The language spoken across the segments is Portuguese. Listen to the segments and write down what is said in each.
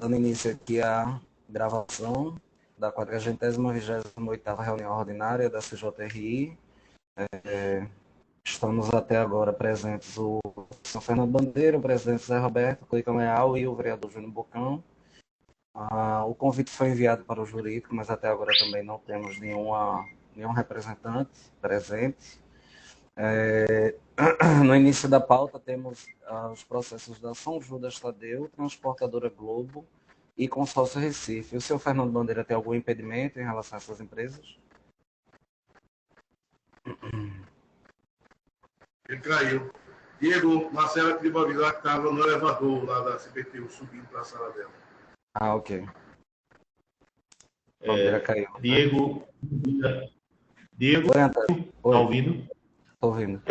Dando início aqui à gravação da 428ª reunião ordinária da CJRI. Estamos até agora presentes o senhor Fernando Bandeira, o presidente Zé Roberto Clicão Leal e o vereador Júnior Bocão. O convite foi enviado para o jurídico, mas até agora também não temos nenhum representante presente. No início da pauta temos os processos da São Judas Tadeu, Transportadora Globo e Consórcio Recife. O senhor Fernando Bandeira tem algum impedimento em relação a essas empresas? Ele caiu. Diego, Marcela pediu para avisar que estava no elevador lá da CPTU, subindo para a sala dela. Ok. Bandeira caiu. Diego, está ouvindo? Estou ouvindo.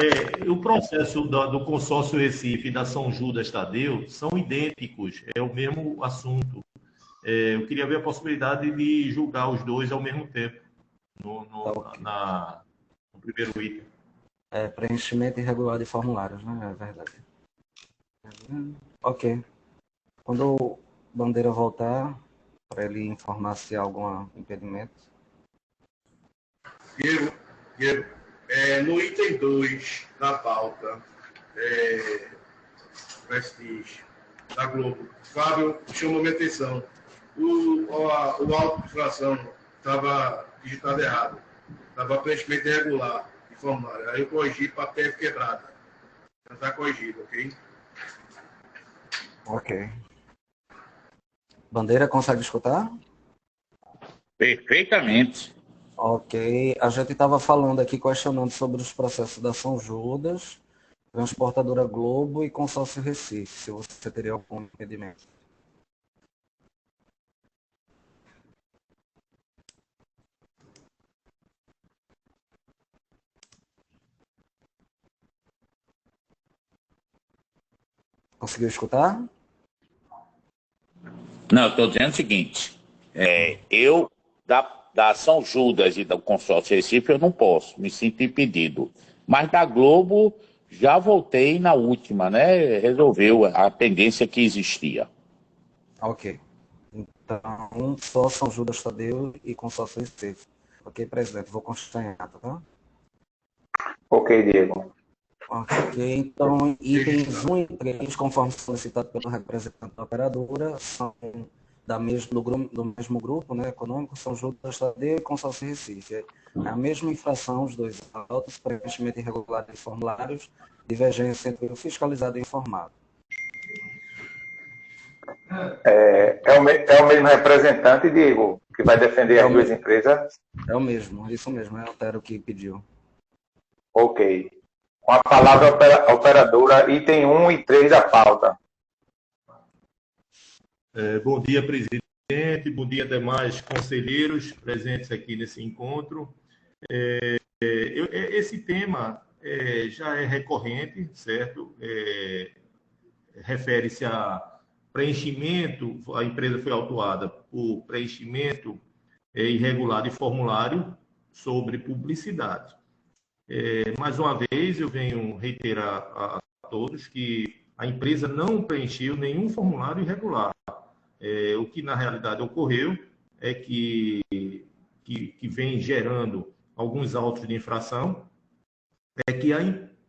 O processo do consórcio Recife e da São Judas Tadeu são idênticos, é o mesmo assunto. Eu queria ver a possibilidade de julgar os dois ao mesmo tempo, no primeiro item. Preenchimento irregular de formulários, né? É verdade. Ok. Quando o Bandeira voltar, para ele informar se há algum impedimento. Diego, no item 2 da pauta, Prestige, da Globo, Fábio chamou minha atenção. O auto de infração estava digitado errado. Estava preenchimento irregular de formulário. Aí eu corrigi para PF quebrada. Já está corrigido, ok? Ok. Bandeira, consegue escutar? Perfeitamente. Ok. A gente estava falando aqui, questionando sobre os processos da São Judas, Transportadora Globo e Consórcio Recife, se você teria algum impedimento. Conseguiu escutar? Não, eu estou dizendo o seguinte, eu, da São Judas e do Consórcio Recife, eu não posso, me sinto impedido. Mas da Globo, já voltei na última, né? Resolveu a pendência que existia. Ok. Então, só São Judas Tadeu e Consórcio Recife. Ok, presidente, vou constanhar, tá? Ok, Diego. Ok, então, itens 1 e 3, conforme solicitado pelo representante da operadora, são do mesmo grupo, né, econômico, São Judas Tadeu e Consórcio Recife. É a mesma infração, os dois autos, preenchimento irregular de formulários, divergência entre o fiscalizado e o informado. É o mesmo representante, Diego, que vai defender as duas empresas? É o mesmo, isso mesmo, é o Otero que pediu. Ok. Com a palavra operadora, item 1 e 3 da pauta. Bom dia, presidente. Bom dia, demais conselheiros presentes aqui nesse encontro. Esse tema já é recorrente, certo? Refere-se a preenchimento, a empresa foi autuada por preenchimento irregular de formulário sobre publicidade. Mais uma vez, eu venho reiterar a todos que a empresa não preencheu nenhum formulário irregular. O que, na realidade, ocorreu é que vem gerando alguns autos de infração, é que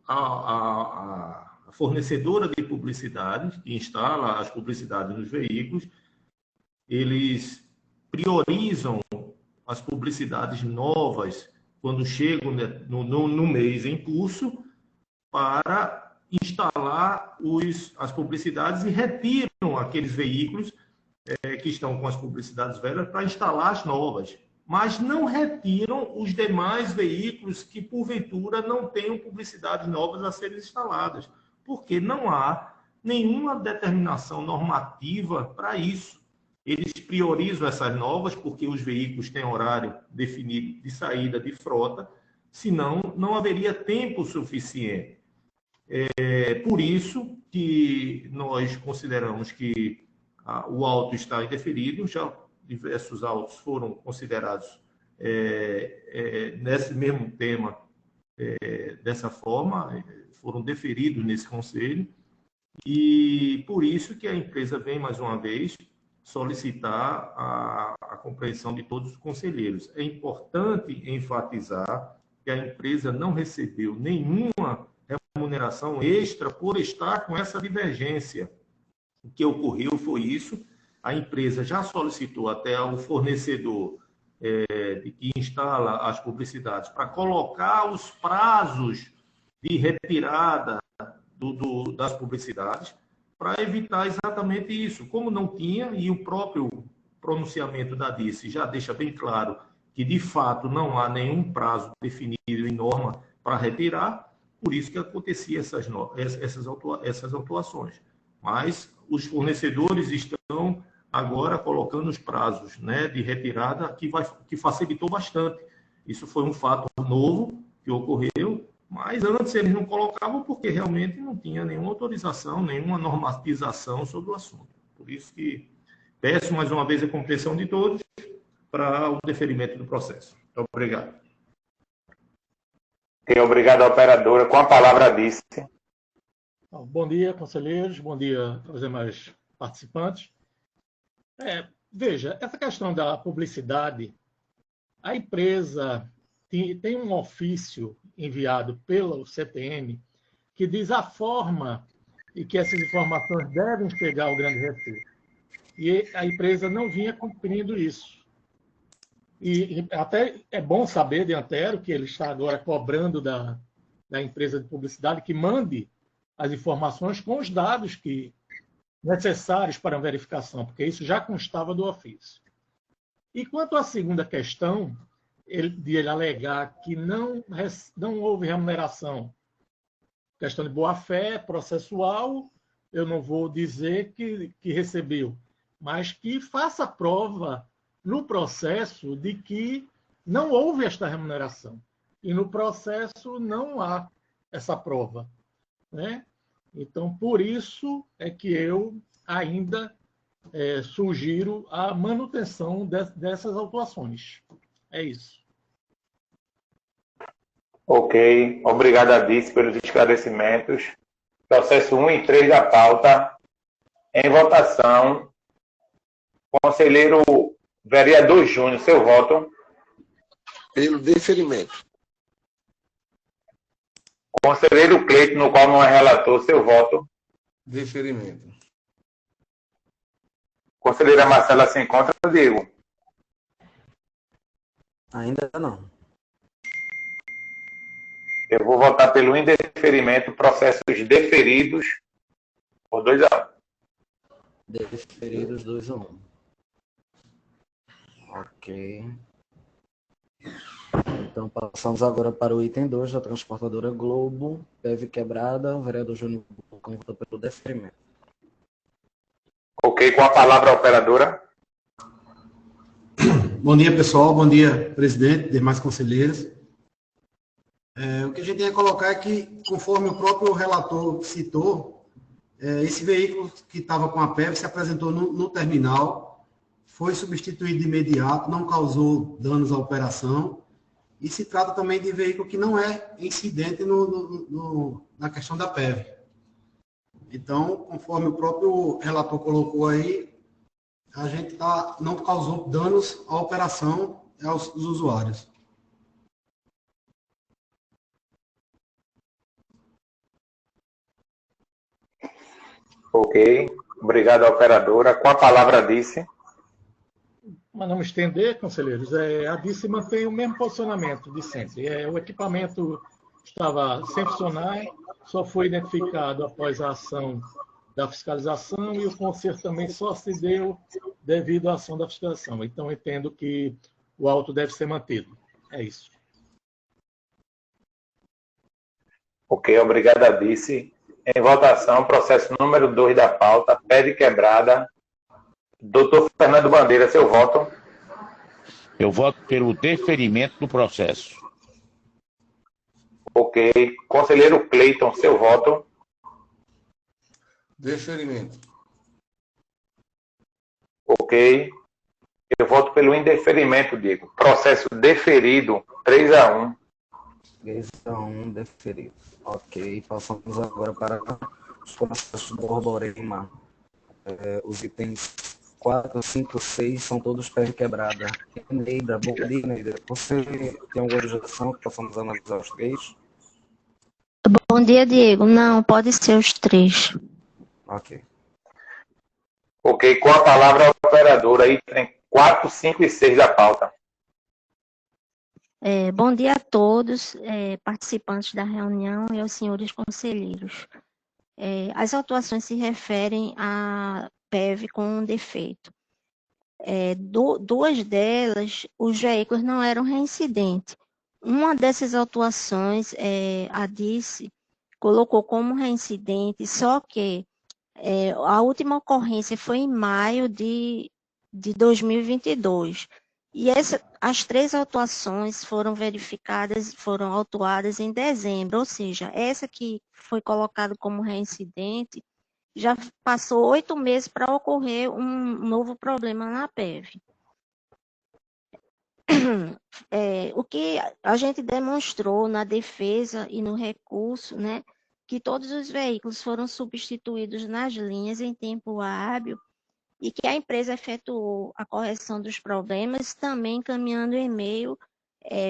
a fornecedora de publicidade, que instala as publicidades nos veículos, eles priorizam as publicidades novas quando chegam no mês em curso para instalar as publicidades e retiram aqueles veículos que estão com as publicidades velhas para instalar as novas, mas não retiram os demais veículos que, porventura, não tenham publicidades novas a serem instaladas, porque não há nenhuma determinação normativa para isso. Eles priorizam essas novas porque os veículos têm horário definido de saída de frota, senão não haveria tempo suficiente. Por isso que nós consideramos que o auto está indeferido, já diversos autos foram considerados nesse mesmo tema, dessa forma, foram deferidos nesse conselho, e por isso que a empresa vem mais uma vez solicitar a compreensão de todos os conselheiros. É importante enfatizar que a empresa não recebeu nenhuma remuneração extra por estar com essa divergência. O que ocorreu foi isso, a empresa já solicitou até ao fornecedor de que instala as publicidades para colocar os prazos de retirada das publicidades, para evitar exatamente isso. Como não tinha, e o próprio pronunciamento da DICE já deixa bem claro que, de fato, não há nenhum prazo definido em norma para retirar, por isso que acontecia essas autuações. Mas os fornecedores estão agora colocando os prazos, né, de retirada, que facilitou bastante. Isso foi um fato novo que ocorreu, mas antes eles não colocavam porque realmente não tinha nenhuma autorização, nenhuma normatização sobre o assunto. Por isso que peço mais uma vez a compreensão de todos para o deferimento do processo. Muito obrigado. Obrigado, operadora. Com a palavra, Dice. Bom dia, conselheiros. Bom dia aos demais participantes. Veja, essa questão da publicidade, a empresa tem um ofício enviado pelo CTM que diz a forma em que essas informações devem chegar ao Grande Recife. E a empresa não vinha cumprindo isso. E até é bom saber de antemão que ele está agora cobrando da empresa de publicidade que mande as informações com os dados necessários para a verificação, porque isso já constava do ofício. E quanto à segunda questão, de ele alegar que não houve remuneração, questão de boa-fé processual, eu não vou dizer que recebeu, mas que faça prova no processo de que não houve esta remuneração. E no processo não há essa prova, né? Então, por isso é que eu ainda sugiro a manutenção dessas autuações. É isso. Ok. Obrigado, Adice, pelos esclarecimentos. Processo 1 e 3 da pauta. Em votação. Conselheiro vereador Júnior, seu voto. Pelo deferimento. Conselheiro Cleiton, no qual não é relator, seu voto. Deferimento. Conselheira Marcela se encontra, Diego? Ainda não. Eu vou votar pelo indeferimento, processos deferidos por 2-1. Deferidos 2-1. Ok. Então, passamos agora para o item 2 da transportadora Globo, PEV quebrada, o vereador Júnior Bucão vota pelo deferimento. Ok, com a palavra a operadora. Bom dia, pessoal. Bom dia, presidente, demais conselheiros. O que a gente tem que colocar é que, conforme o próprio relator citou, esse veículo que estava com a PEV se apresentou no terminal, foi substituído de imediato, não causou danos à operação, e se trata também de veículo que não é incidente na questão da PEV. Então, conforme o próprio relator colocou aí, a gente não causou danos à operação aos usuários. Ok. Obrigado, operadora. Com a palavra, Dice. Mas não me estender, conselheiros, a DICE mantém o mesmo posicionamento de sempre. O equipamento estava sem funcionar, só foi identificado após a ação da fiscalização e o conserto também só se deu devido à ação da fiscalização. Então, entendo que o auto deve ser mantido. É isso. Ok, obrigado, Adice. Em votação, processo número 2 da pauta, PEV quebrada. Doutor Fernando Bandeira, seu voto. Eu voto pelo deferimento do processo. Ok. Conselheiro Cleiton, seu voto. Deferimento. Ok. Eu voto pelo indeferimento, Diego. Processo deferido, 3-1. 3-1 deferido. Ok, passamos agora para os processos do Borborema. Os itens 4, 5, 6 são todos pé de quebrada. Neida, bom dia, Neida. Você tem alguma objeção que possamos analisar os 3? Bom dia, Diego. Não, pode ser os 3. Ok. Ok, com a palavra a operadora, item 4, 5 e 6 da pauta. Bom dia a todos, participantes da reunião e aos senhores conselheiros. As autuações se referem à PEV com um defeito. Duas delas, os veículos não eram reincidentes. Uma dessas autuações, a DICE colocou como reincidente, só que a última ocorrência foi em maio de 2022. E as 3 autuações foram verificadas, foram autuadas em dezembro, ou seja, essa que foi colocada como reincidente, já passou 8 meses para ocorrer um novo problema na PEV. O que a gente demonstrou na defesa e no recurso, né, que todos os veículos foram substituídos nas linhas em tempo hábil e que a empresa efetuou a correção dos problemas, também encaminhando e-mail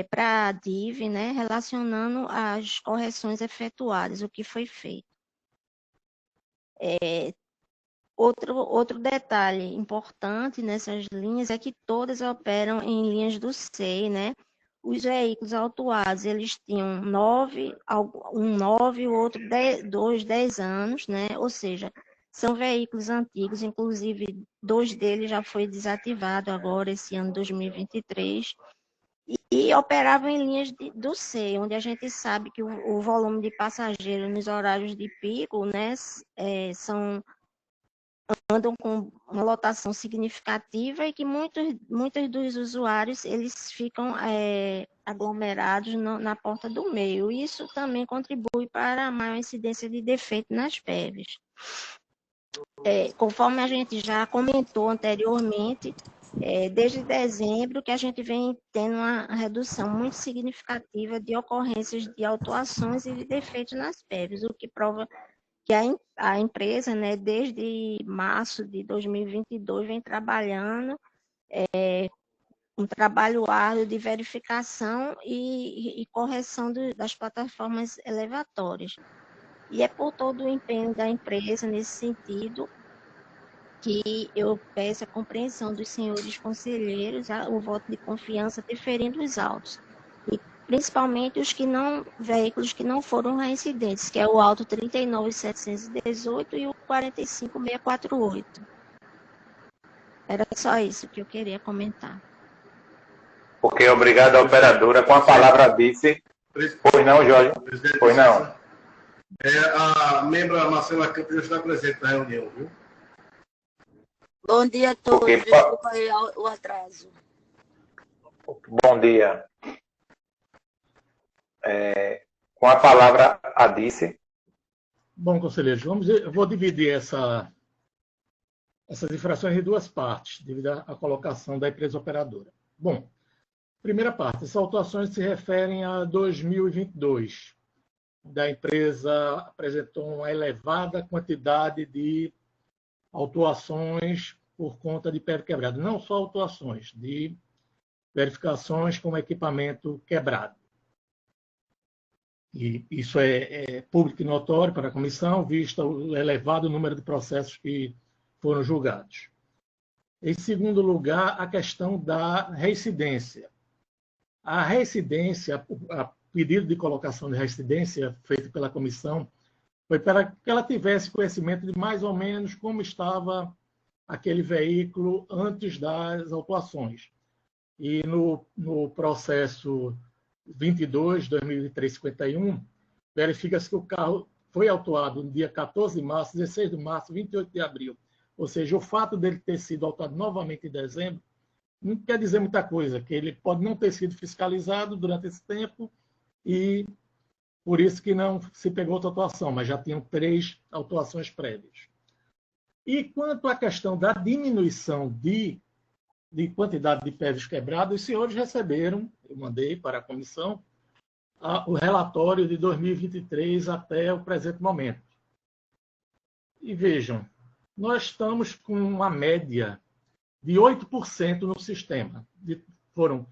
para a DIV, né, relacionando as correções efetuadas, o que foi feito. Outro detalhe importante nessas linhas é que todas operam em linhas do SEI, né? Os veículos autuados, eles tinham 9, o outro 10 anos, né? Ou seja, são veículos antigos, inclusive 2 deles já foi desativado agora, esse ano 2023, e operavam em linhas do SEI, onde a gente sabe que o volume de passageiros nos horários de pico, né, andam com uma lotação significativa e que muitos dos usuários eles ficam aglomerados na porta do meio. Isso também contribui para a maior incidência de defeito nas PEVs. Conforme a gente já comentou anteriormente, desde dezembro que a gente vem tendo uma redução muito significativa de ocorrências de autuações e de defeitos nas PEVs, o que prova que a empresa, né, desde março de 2022, vem trabalhando um trabalho árduo de verificação e correção das plataformas elevatórias. E é por todo o empenho da empresa nesse sentido que eu peço a compreensão dos senhores conselheiros, o voto de confiança deferindo os autos. E principalmente veículos que não foram reincidentes, que é o auto 39.718 e o 45.648. Era só isso que eu queria comentar. Ok, obrigado, operadora. Com a palavra, Vice. Pois não, Jorge? Pois não. A membra Marcela Campos já está presente na reunião, viu? Bom dia a todos. Okay, desculpa aí o atraso. Bom dia. Com a palavra, a Dice. Bom, conselheiros, eu vou dividir essas infrações em 2 partes, devido à colocação da empresa operadora. Bom, primeira parte, essas autuações se referem a 2022. Da empresa apresentou uma elevada quantidade de autuações por conta de PEV quebrado. Não só autuações, de verificações com equipamento quebrado. E isso é público e notório para a comissão, visto o elevado número de processos que foram julgados. Em segundo lugar, a questão da reincidência. A reincidência, a pedido de colocação de reincidência feito pela comissão, foi para que ela tivesse conhecimento de mais ou menos como estava aquele veículo antes das autuações. E no processo 22/2003-51, verifica-se que o carro foi autuado no dia 14 de março, 16 de março, 28 de abril. Ou seja, o fato dele ter sido autuado novamente em dezembro não quer dizer muita coisa, que ele pode não ter sido fiscalizado durante esse tempo e por isso que não se pegou outra autuação, mas já tinham 3 autuações prévias. E quanto à questão da diminuição de quantidade de PEVs quebrados, os senhores receberam, eu mandei para a comissão, o relatório de 2023 até o presente momento. E vejam, nós estamos com uma média de 8% no sistema. Foram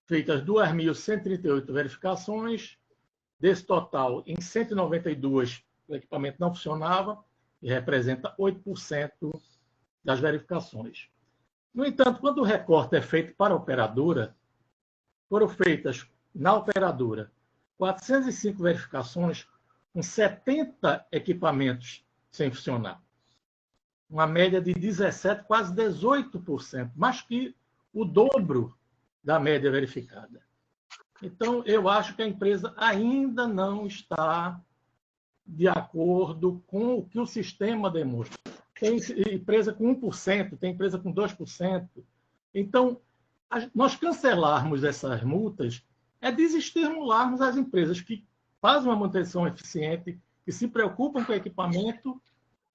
feitas 2.138 verificações, desse total, em 192 o equipamento não funcionava, e representa 8% das verificações. No entanto, quando o recorte é feito para a operadora, foram feitas na operadora 405 verificações com 70 equipamentos sem funcionar. Uma média de 17%, quase 18%, mais que o dobro da média verificada. Então, eu acho que a empresa ainda não está de acordo com o que o sistema demonstra. Tem empresa com 1%, tem empresa com 2%. Então, nós cancelarmos essas multas é desestimularmos as empresas que fazem uma manutenção eficiente, que se preocupam com o equipamento,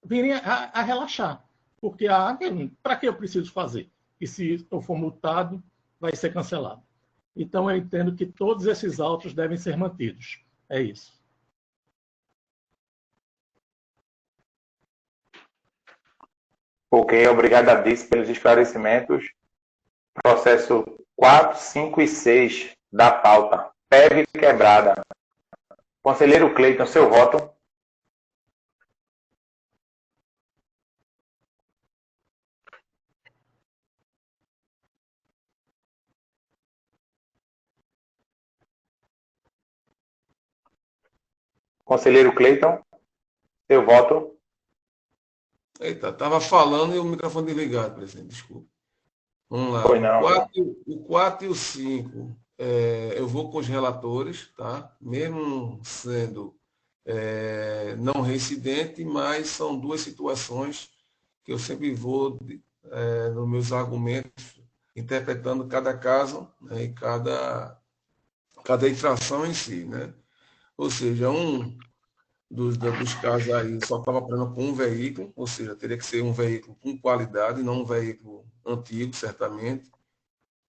virem a relaxar. Porque, para que eu preciso fazer? E se eu for multado, vai ser cancelado. Então, eu entendo que todos esses autos devem ser mantidos. É isso. Ok, obrigado a Dice pelos esclarecimentos. Processo 4, 5 e 6 da pauta. PEV quebrada. Conselheiro Cleiton, seu voto. Conselheiro Cleiton, seu voto. Eita, estava falando e o microfone desligado, presidente, desculpa. Vamos lá. Foi não. O 4 e o 5, eu vou com os relatores, tá? Mesmo sendo não reincidente, mas são duas situações que eu sempre vou, nos meus argumentos, interpretando cada caso, né, e cada infração em si, né? Ou seja, um dos casos aí só estava operando com um veículo, ou seja, teria que ser um veículo com qualidade, não um veículo antigo, certamente,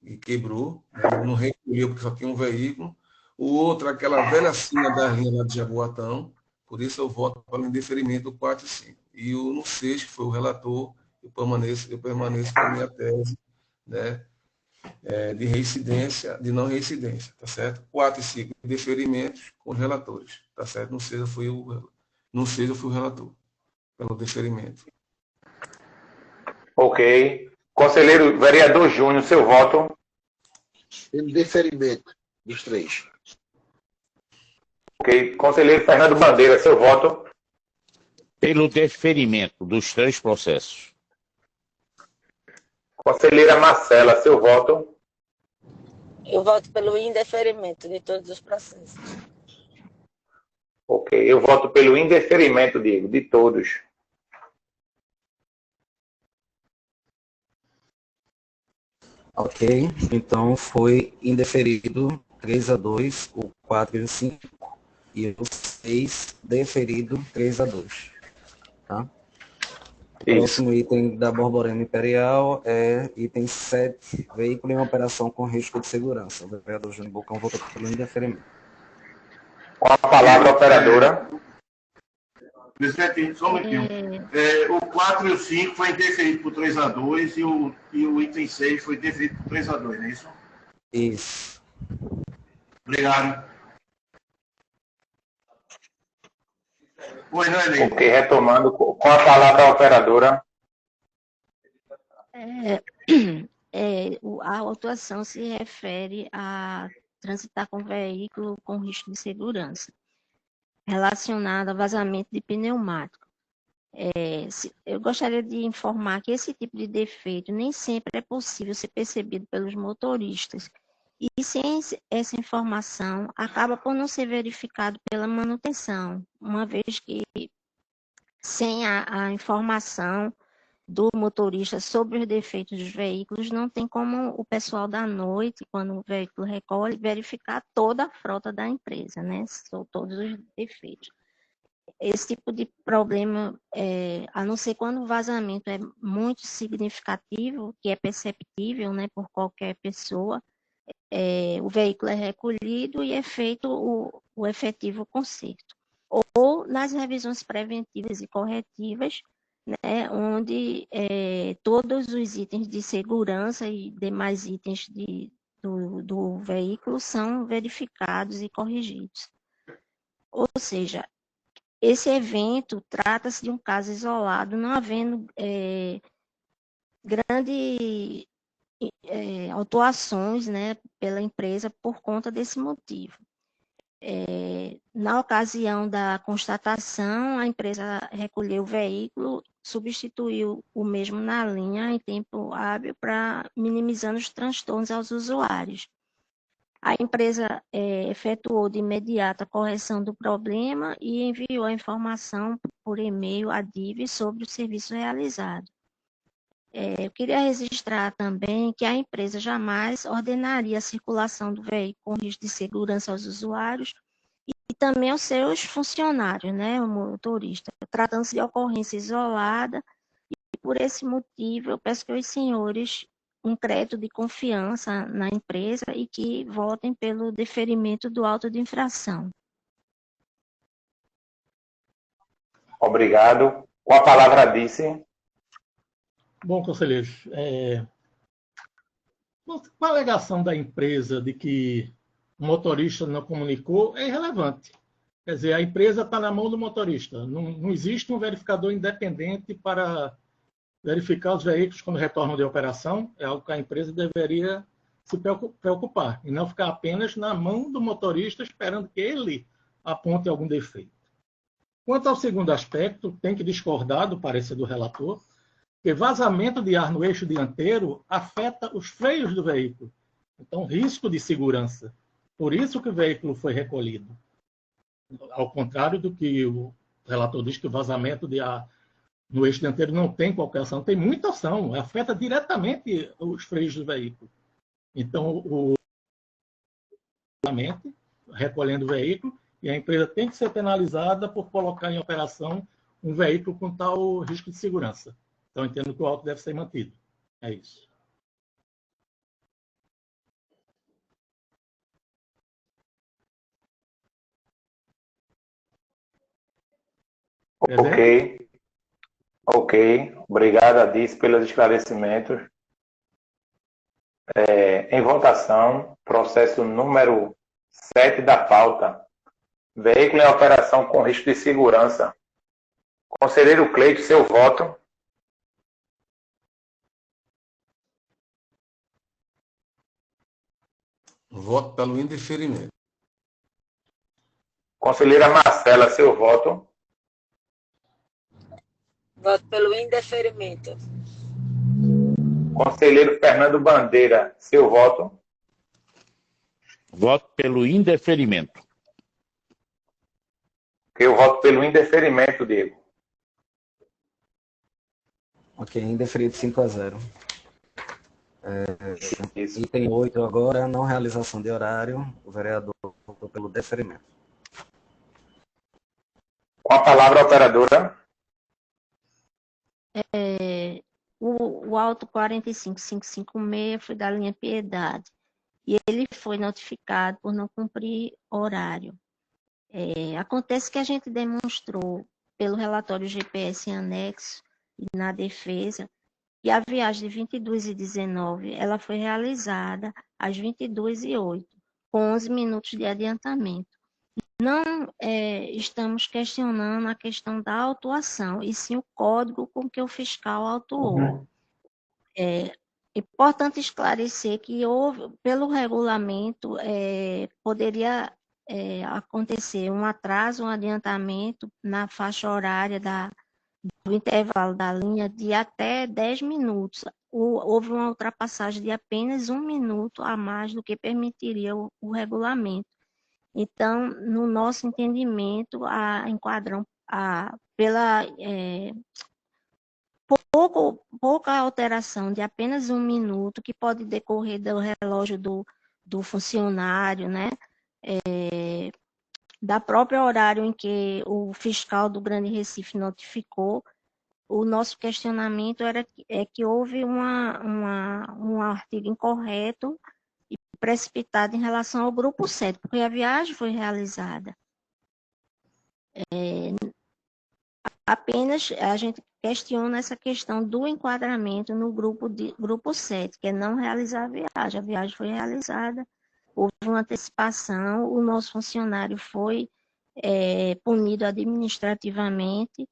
e quebrou, não recolheu porque só tinha um veículo. O outro, aquela velha sina da linha lá de Jaboatão, por isso eu voto para o indeferimento do 4 e 5. E no 6, que foi o relator, eu permaneço com a minha tese, né, de reincidência, de não reincidência, tá certo? 4 e 5, deferimentos com os relatores, tá certo? No 6 eu fui o relator, pelo deferimento. Ok. Conselheiro vereador Júnior, seu voto. Pelo deferimento dos 3. Ok. Conselheiro Fernando Bandeira, seu voto. Pelo deferimento dos 3 processos. Conselheira Marcela, seu voto. Eu voto pelo indeferimento de todos os processos. Ok. Eu voto pelo indeferimento, Diego, de todos. Ok, então foi indeferido 3-2, o 4 e o 5, e o 6 deferido 3-2. Tá? O próximo item da Borborema Imperial é item 7, veículo em operação com risco de segurança. O vereador Júnior Bocão votou pelo indeferimento. Com a palavra, operadora. Presidente, só um minutinho. O 4 e o 5 foi indeferido por 3-2 e o item 6 foi deferido por 3-2, não é isso? Isso. Obrigado. Pois não, Enem. Ok, retomando, com a palavra a operadora. A autuação se refere a transitar com veículo com risco de segurança, relacionado a vazamento de pneumático. Eu gostaria de informar que esse tipo de defeito nem sempre é possível ser percebido pelos motoristas, e sem essa informação, acaba por não ser verificado pela manutenção, uma vez que sem a informação do motorista sobre os defeitos dos veículos, não tem como o pessoal da noite, quando o veículo recolhe, verificar toda a frota da empresa, né? São todos os defeitos. Esse tipo de problema, a não ser quando o vazamento é muito significativo, que é perceptível, né, por qualquer pessoa, o veículo é recolhido e é feito o efetivo conserto. Ou nas revisões preventivas e corretivas, né, onde todos os itens de segurança e demais itens do veículo são verificados e corrigidos. Ou seja, esse evento trata-se de um caso isolado, não havendo grandes autuações, né, pela empresa por conta desse motivo. Na ocasião da constatação, a empresa recolheu o veículo, substituiu o mesmo na linha em tempo hábil para minimizando os transtornos aos usuários. A empresa efetuou de imediato a correção do problema e enviou a informação por e-mail à DIV sobre o serviço realizado. Eu queria registrar também que a empresa jamais ordenaria a circulação do veículo com risco de segurança aos usuários e também aos seus funcionários, né, o motorista, tratando-se de ocorrência isolada, e por esse motivo eu peço que os senhores um crédito de confiança na empresa e que votem pelo deferimento do auto de infração. Obrigado. Com a palavra disse. Bom, conselheiros, com a alegação da empresa de que o motorista não comunicou, é irrelevante. Quer dizer, a empresa está na mão do motorista. Não existe um verificador independente para verificar os veículos quando retornam de operação. É algo que a empresa deveria se preocupar e não ficar apenas na mão do motorista esperando que ele aponte algum defeito. Quanto ao segundo aspecto, tem que discordar do parecer do relator, que vazamento de ar no eixo dianteiro afeta os freios do veículo. Então, risco de segurança. Por isso que o veículo foi recolhido. Ao contrário do que o relator diz, que o vazamento de ar no eixo dianteiro não tem qualquer ação. Tem muita ação, afeta diretamente os freios do veículo. Então, o recolhendo o veículo, e a empresa tem que ser penalizada por colocar em operação um veículo com tal risco de segurança. Então, entendo que o auto deve ser mantido. É isso. Ok. Obrigado, Adis, pelos esclarecimentos. Em votação, processo número 7 da pauta. Veículo em operação com risco de segurança. Conselheiro Cleito, seu voto. Voto pelo indeferimento. Conselheira Marcela, seu voto. Voto pelo indeferimento. Conselheiro Fernando Bandeira, seu voto. Voto pelo indeferimento. Eu voto pelo indeferimento, Diego. Ok, indeferido 5-0. Item 8 agora, não realização de horário. O vereador votou pelo deferimento. Com a palavra, a operadora. O auto 45556 foi da linha Piedade. E ele foi notificado por não cumprir horário. Acontece que a gente demonstrou pelo relatório GPS em anexo e na defesa que a viagem de 22h19 ela foi realizada às 22h08, com 11 minutos de adiantamento. Não estamos questionando a questão da autuação, e sim o código com que o fiscal autuou. É importante esclarecer que houve, pelo regulamento, poderia acontecer um atraso, um adiantamento na faixa horária do intervalo da linha de até 10 minutos. Houve uma ultrapassagem de apenas 1 minuto a mais do que permitiria o regulamento. Então, no nosso entendimento, pela pouca alteração de apenas 1 minuto, que pode decorrer do relógio do funcionário, né? Da própria horário em que o fiscal do Grande Recife notificou, o nosso questionamento é que houve um artigo incorreto e precipitado em relação ao grupo 7, porque a viagem foi realizada. Apenas a gente questiona essa questão do enquadramento no grupo 7, que é não realizar a viagem. A viagem foi realizada, houve uma antecipação, o nosso funcionário foi punido administrativamente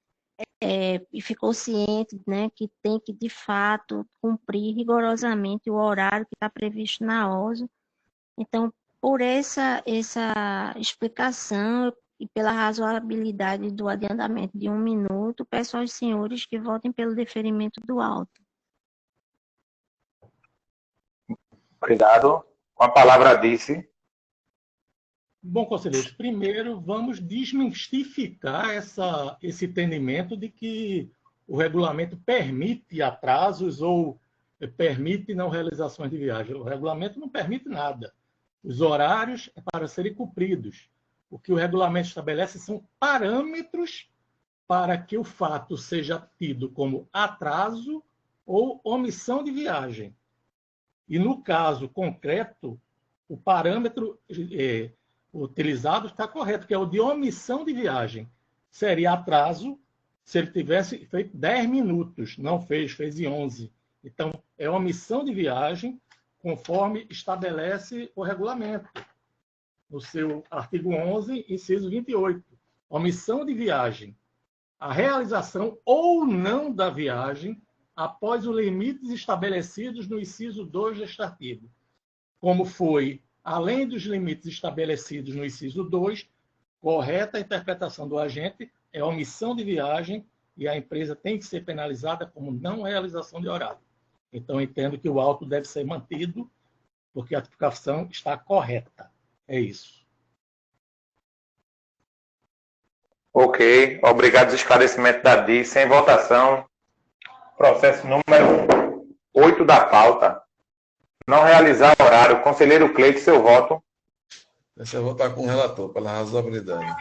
e ficou ciente, né, que tem que, de fato, cumprir rigorosamente o horário que está previsto na OSO. Então, por essa explicação e pela razoabilidade do adiantamento de 1 minuto, peço aos senhores que votem pelo deferimento do auto. Obrigado. Com a palavra, Dice. Bom, conselheiros, primeiro vamos desmistificar esse entendimento de que o regulamento permite atrasos ou permite não realizações de viagem. O regulamento não permite nada. Os horários é para serem cumpridos. O que o regulamento estabelece são parâmetros para que o fato seja tido como atraso ou omissão de viagem. E no caso concreto, o parâmetro utilizado está correto, que é o de omissão de viagem. Seria atraso se ele tivesse feito 10 minutos, não fez em 11. Então, é omissão de viagem, conforme estabelece o regulamento, no seu artigo 11, inciso 28. Omissão de viagem. A realização ou não da viagem após os limites estabelecidos no inciso 2 deste artigo. Como foi, além dos limites estabelecidos no inciso 2, correta a interpretação do agente é omissão de viagem e a empresa tem que ser penalizada como não realização de horário. Então, entendo que o auto deve ser mantido, porque a tipificação está correta. É isso. Ok, obrigado pelo esclarecimento da DIC. Em votação, processo número 8 da pauta. Não realizar horário. Conselheiro Cleito, seu voto. Essa eu vou votar com o relator, pela razoabilidade.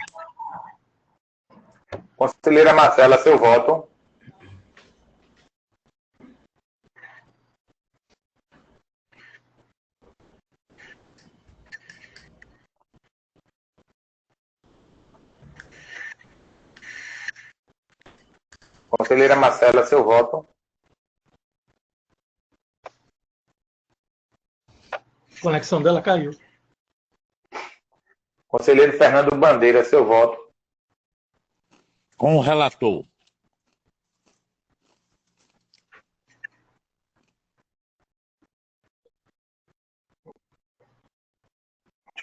Conselheira Marcela, seu voto. Conselheira Marcela, seu voto. A conexão dela caiu. Conselheiro Fernando Bandeira, seu voto. Com o relator.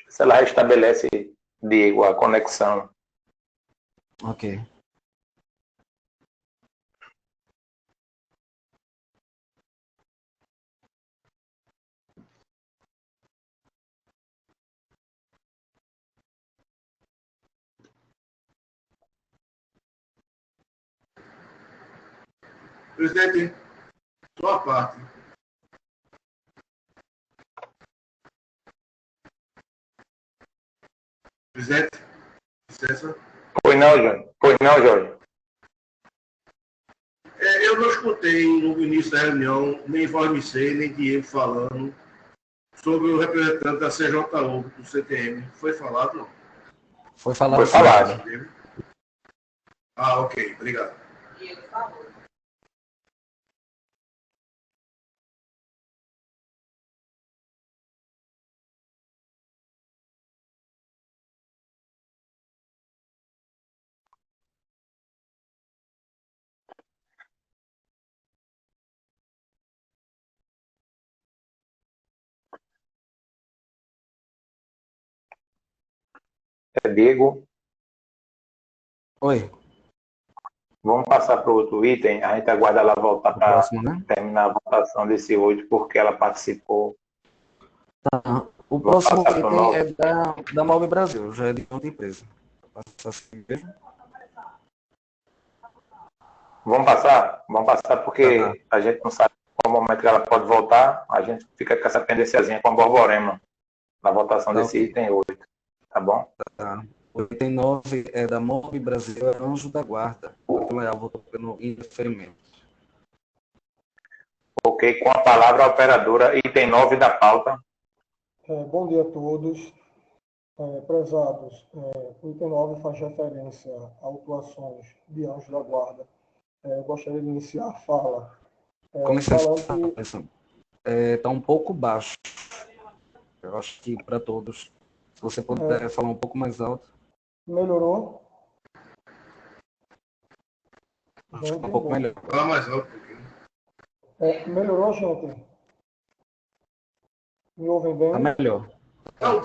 Se ela restabelece, Diego, a conexão. Ok. Presidente, sua parte. Presidente, licença. Pois não, Jorge. Eu não escutei no início da reunião, nem Vormicei, nem Diego falando sobre o representante da CJU do CTM. Foi falado, não? Foi falado. Foi falado. Ah, ok. Obrigado. Diego falou. Diego. Oi. Vamos passar para o outro item. A gente aguarda ela voltar para né? terminar a votação desse 8, porque ela participou. Tá. O próximo item é da Mob Brasil, já é de outra empresa. Vamos passar porque a gente não sabe qual momento que ela pode voltar. A gente fica com essa pendênciazinha com a Borborema na votação desse item 8. Tá bom? Tá. O item 9 é da Mob Brasil, é Anjo da Guarda. Então, Leal votou pelo indeferimento. Ok, com a palavra a operadora, item 9 da pauta. Bom dia a todos. Prezados, o item 9 faz referência a autuações de Anjo da Guarda Gostaria de iniciar a fala Com licença, falando que está um pouco baixo. Eu acho que para todos. Se você puder falar um pouco mais alto. melhorou. Acho que está um pouco melhor. Fala mais alto um pouquinho. Melhorou, gente? Me ouvem bem? Está melhor. Está um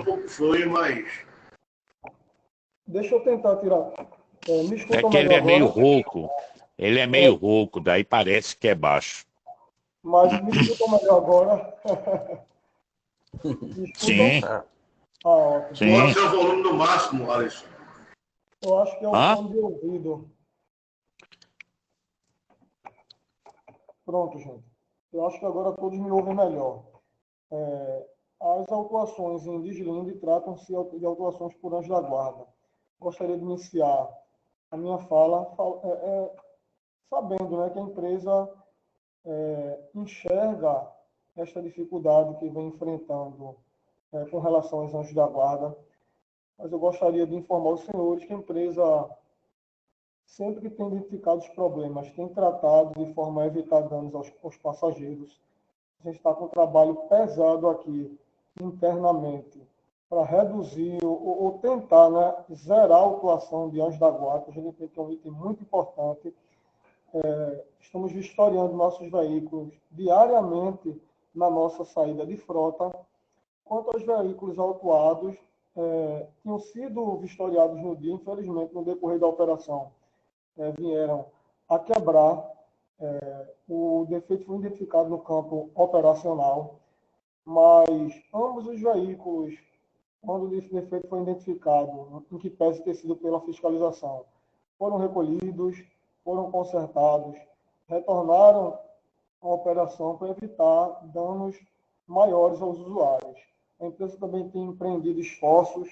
pouco fluido, mas... Deixa eu tentar tirar. Me escutam É que ele melhor é meio agora? rouco. Ele é meio rouco, daí parece que é baixo. Mas me escutam melhor agora? Me escutam? Sim. Ótimo. Sim. Bota seu volume no máximo, Alisson. Eu acho que é o Hã? fone de ouvido. Pronto, gente. Eu acho que agora todos me ouvem melhor. As autuações em Dislinde tratam-se de autuações por anjo da guarda. Gostaria de iniciar a minha fala sabendo, né, que a empresa enxerga esta dificuldade que vem enfrentando com relação aos anjos da guarda, mas eu gostaria de informar os senhores que a empresa, sempre que tem identificado os problemas, tem tratado de forma a evitar danos aos passageiros. A gente está com um trabalho pesado aqui, internamente, para reduzir ou tentar, né, zerar a autuação de anjos da guarda. A gente tem que é um item muito importante. Estamos vistoriando nossos veículos diariamente na nossa saída de frota. Quanto aos veículos autuados, tinham sido vistoriados no dia, infelizmente, no decorrer da operação, vieram a quebrar. O defeito foi identificado no campo operacional, mas ambos os veículos, quando esse defeito foi identificado, em que pese ter sido pela fiscalização, foram recolhidos, foram consertados, retornaram à operação para evitar danos maiores aos usuários. A empresa também tem empreendido esforços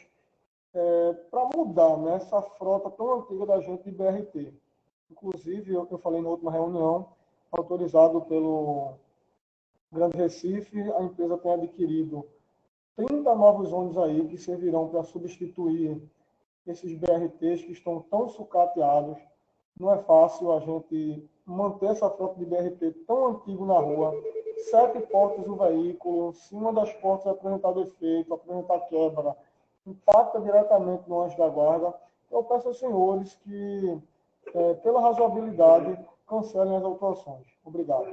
para mudar, né, essa frota tão antiga da gente de BRT. Inclusive, eu falei na última reunião, autorizado pelo Grande Recife, a empresa tem adquirido 30 novos ônibus aí que servirão para substituir esses BRTs que estão tão sucateados. Não é fácil a gente manter essa frota de BRT tão antigo na rua. 7 portas do veículo, se uma das portas apresentar defeito, apresentar quebra, impacta diretamente no anjo da guarda. Eu peço aos senhores que, pela razoabilidade, cancelem as autuações. Obrigado.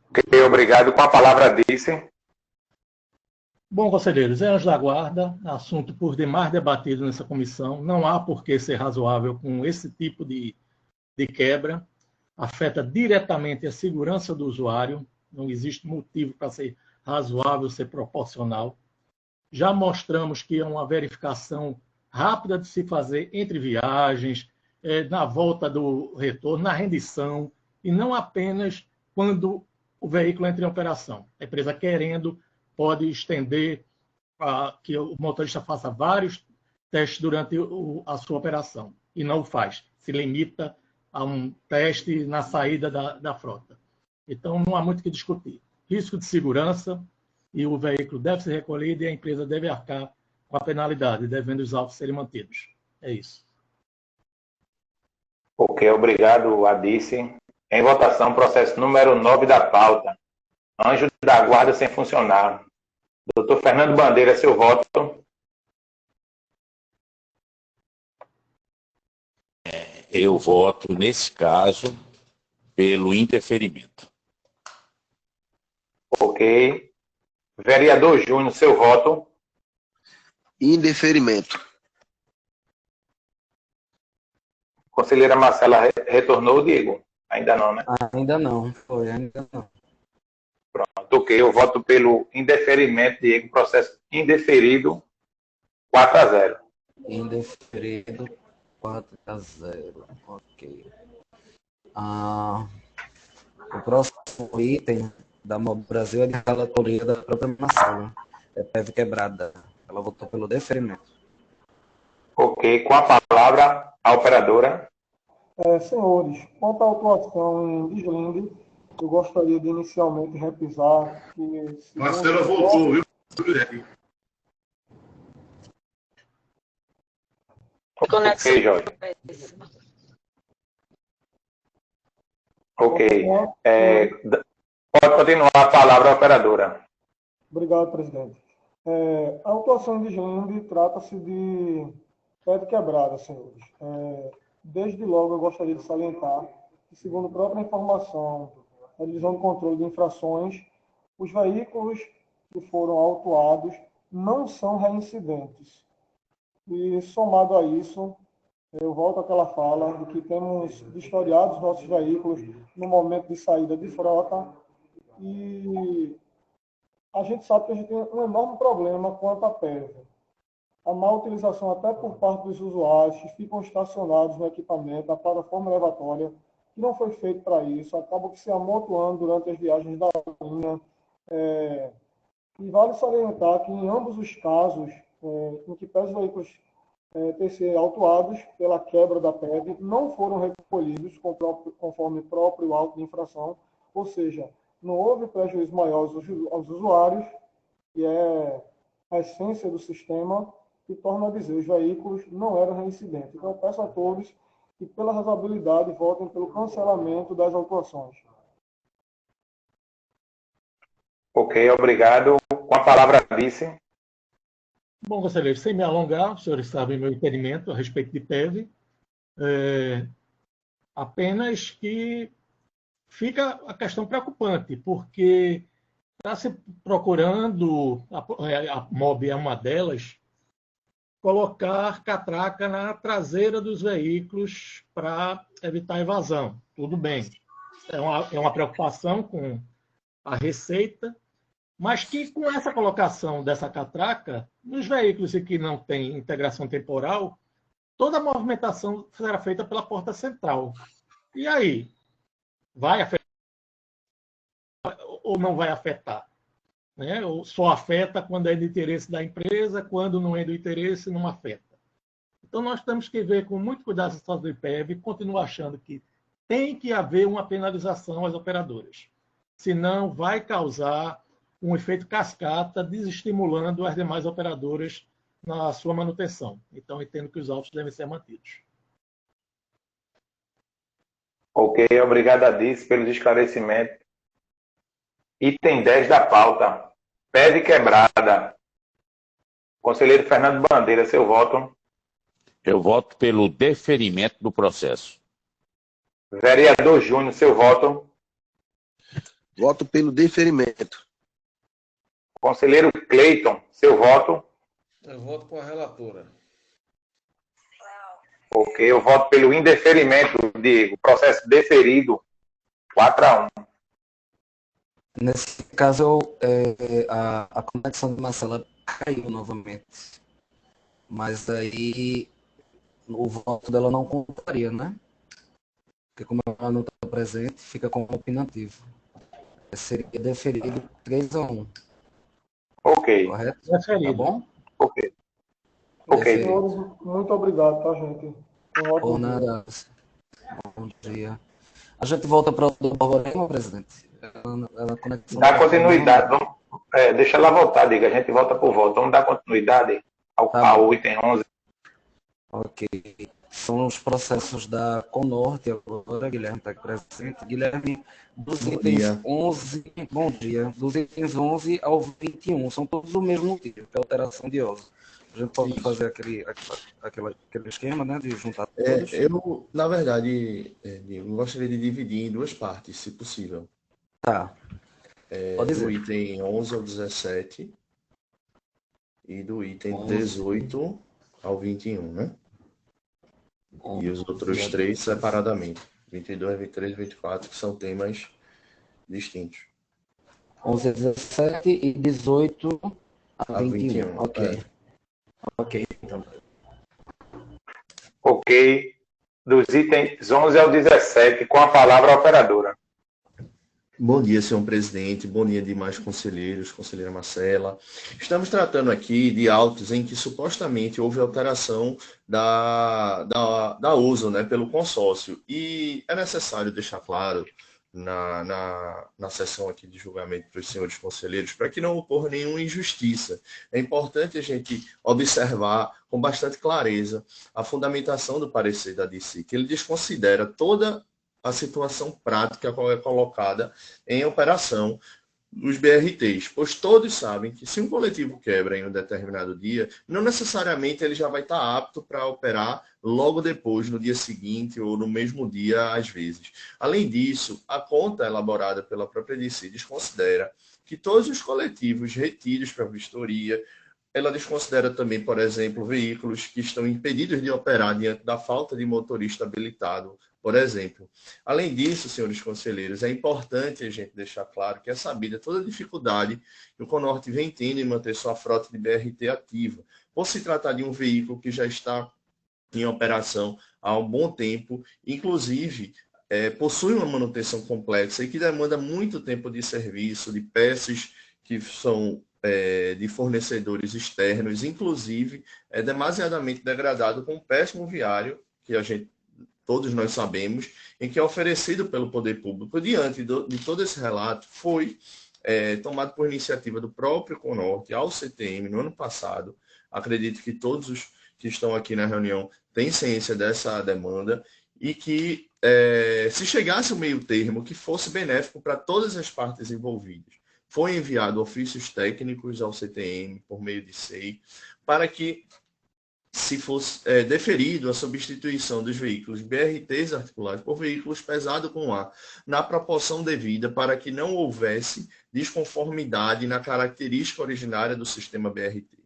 Ok, obrigado. Com a palavra, Disse. Bom, conselheiros, é anjo da guarda, assunto por demais debatido nessa comissão. Não há por que ser razoável com esse tipo de quebra. Afeta diretamente a segurança do usuário. Não existe motivo para ser razoável, ser proporcional. Já mostramos que é uma verificação rápida de se fazer entre viagens, na volta do retorno, na rendição, e não apenas quando o veículo entra em operação. A empresa querendo pode estender que o motorista faça vários testes durante a sua operação, e não o faz. Se limita a um teste na saída da frota. Então, não há muito o que discutir. Risco de segurança, e o veículo deve ser recolhido e a empresa deve arcar com a penalidade, devendo os autos serem mantidos. É isso. Ok, obrigado, Adice. Em votação, processo número 9 da pauta. Anjo da guarda sem funcionar. Doutor Fernando Bandeira, seu voto. Eu voto, nesse caso, pelo interferimento. Ok. Vereador Júnior, seu voto. Indeferimento. Conselheira Marcela retornou, Diego? Ainda não, né? Ainda não, ainda não. Pronto, ok. Eu voto pelo indeferimento, Diego. Processo indeferido, 4-0. Indeferido, 4-0. Ok. O próximo item da MOB Brasil é de relatoria da própria Marcela. É PEV quebrada. Ela votou pelo deferimento. Ok. Com a palavra, a operadora. Senhores, quanto à autuação em Dislinde, eu gostaria de inicialmente repisar que... Marcela voltou, viu? Conexão. Ok, Jorge. Ok. Pode continuar a palavra, operadora. Obrigado, presidente. A autuação de Gende trata-se de pé de quebrada, senhores. Desde logo, eu gostaria de salientar que, segundo a própria informação da Divisão de Controle de Infrações, os veículos que foram autuados não são reincidentes. E, somado a isso, eu volto àquela fala de que temos vistoriado os nossos veículos no momento de saída de frota e a gente sabe que a gente tem um enorme problema quanto à PEV. A má utilização até por parte dos usuários que ficam estacionados no equipamento, a plataforma elevatória, que não foi feito para isso, acaba que se amontoando durante as viagens da linha. E vale salientar que em ambos os casos, em que pés veículos ter sido autuados pela quebra da PEV, não foram recolhidos conforme próprio auto de infração, ou seja, não houve prejuízo maior aos usuários, que é a essência do sistema, que torna a dizer, os veículos não eram reincidentes. Então, eu peço a todos que, pela razoabilidade, votem pelo cancelamento das autuações. Ok, obrigado. Com a palavra, vice. Bom, conselheiro, sem me alongar, os senhores sabem meu entendimento a respeito de PEV, apenas que fica a questão preocupante, porque está se procurando, a MOB é uma delas, colocar catraca na traseira dos veículos para evitar evasão. Tudo bem, é uma preocupação com a Receita, mas que com essa colocação dessa catraca, nos veículos que não têm integração temporal, toda a movimentação será feita pela porta central. E aí? Vai afetar ou não vai afetar? Né? Ou só afeta quando é de interesse da empresa, quando não é do interesse, não afeta. Então, nós temos que ver com muito cuidado essa situação do IPEV e continuar achando que tem que haver uma penalização às operadoras. Senão, vai causar um efeito cascata, desestimulando as demais operadoras na sua manutenção. Então, entendo que os autos devem ser mantidos. Ok, obrigado a Dice pelos esclarecimentos. Item 10 da pauta. PEV quebrada. Conselheiro Fernando Bandeira, seu voto. Eu voto pelo deferimento do processo. Vereador Júnior, seu voto. Voto pelo deferimento. Conselheiro Cleiton, seu voto. Eu voto com a relatora. Ok, eu voto pelo indeferimento, Diego. Processo deferido, 4-1. Nesse caso, a conexão de Marcela caiu novamente. Mas aí o voto dela não contaria, né? Porque como ela não está presente, fica como opinativo. Seria deferido 3-1. Ok. Correto? Deferido. Tá bom? Ok. Ok. Senhores, muito obrigado, tá, gente? Um ótimo Por nada. Bom dia. A gente volta para o Borborema, presidente? Ela conexão Dá continuidade. Vamos, deixa ela voltar, diga. A gente volta por volta. Vamos dar continuidade ao item 11. Ok. São os processos da Conorte agora, Guilherme está presente. Guilherme, dos itens 11, bom dia, dos itens 11 ao 21, são todos do mesmo motivo, que é alteração de uso. A gente pode fazer aquele esquema, né, de juntar todos. Eu, na verdade, eu gostaria de dividir em duas partes, se possível. Tá. Pode dizer. Do item 11 ao 17 e do item 18 ao 21, né? E os outros três separadamente. 22, 23 e 24, que são temas distintos. 11 a 17 e 18 a 21. Ok. Ok, então. Ok. Dos itens 11 ao 17, com a palavra a operadora. Bom dia, senhor presidente. Bom dia, demais conselheiros, conselheira Marcela. Estamos tratando aqui de autos em que supostamente houve alteração da uso, né, pelo consórcio. E é necessário deixar claro, na sessão aqui de julgamento para os senhores conselheiros, para que não ocorra nenhuma injustiça. É importante a gente observar com bastante clareza a fundamentação do parecer da DC, que ele desconsidera toda a situação prática qual é colocada em operação dos BRTs, pois todos sabem que se um coletivo quebra em um determinado dia, não necessariamente ele já vai estar apto para operar logo depois, no dia seguinte ou no mesmo dia, às vezes. Além disso, a conta elaborada pela própria DC desconsidera que todos os coletivos retidos para vistoria, ela desconsidera também, por exemplo, veículos que estão impedidos de operar diante da falta de motorista habilitado, por exemplo. Além disso, senhores conselheiros, é importante a gente deixar claro que é sabida toda a dificuldade que o Conorte vem tendo em manter sua frota de BRT ativa, por se tratar de um veículo que já está em operação há um bom tempo, inclusive possui uma manutenção complexa e que demanda muito tempo de serviço, de peças que são de fornecedores externos, inclusive é demasiadamente degradado com um péssimo viário, que todos nós sabemos, em que é oferecido pelo poder público. Diante de todo esse relato, foi tomado por iniciativa do próprio Conorte ao CTM no ano passado. Acredito que todos os que estão aqui na reunião têm ciência dessa demanda e que se chegasse um meio termo que fosse benéfico para todas as partes envolvidas. Foi enviado ofícios técnicos ao CTM por meio de SEI para que se fosse deferido a substituição dos veículos BRTs articulados por veículos pesados com ar, na proporção devida para que não houvesse desconformidade na característica originária do sistema BRT.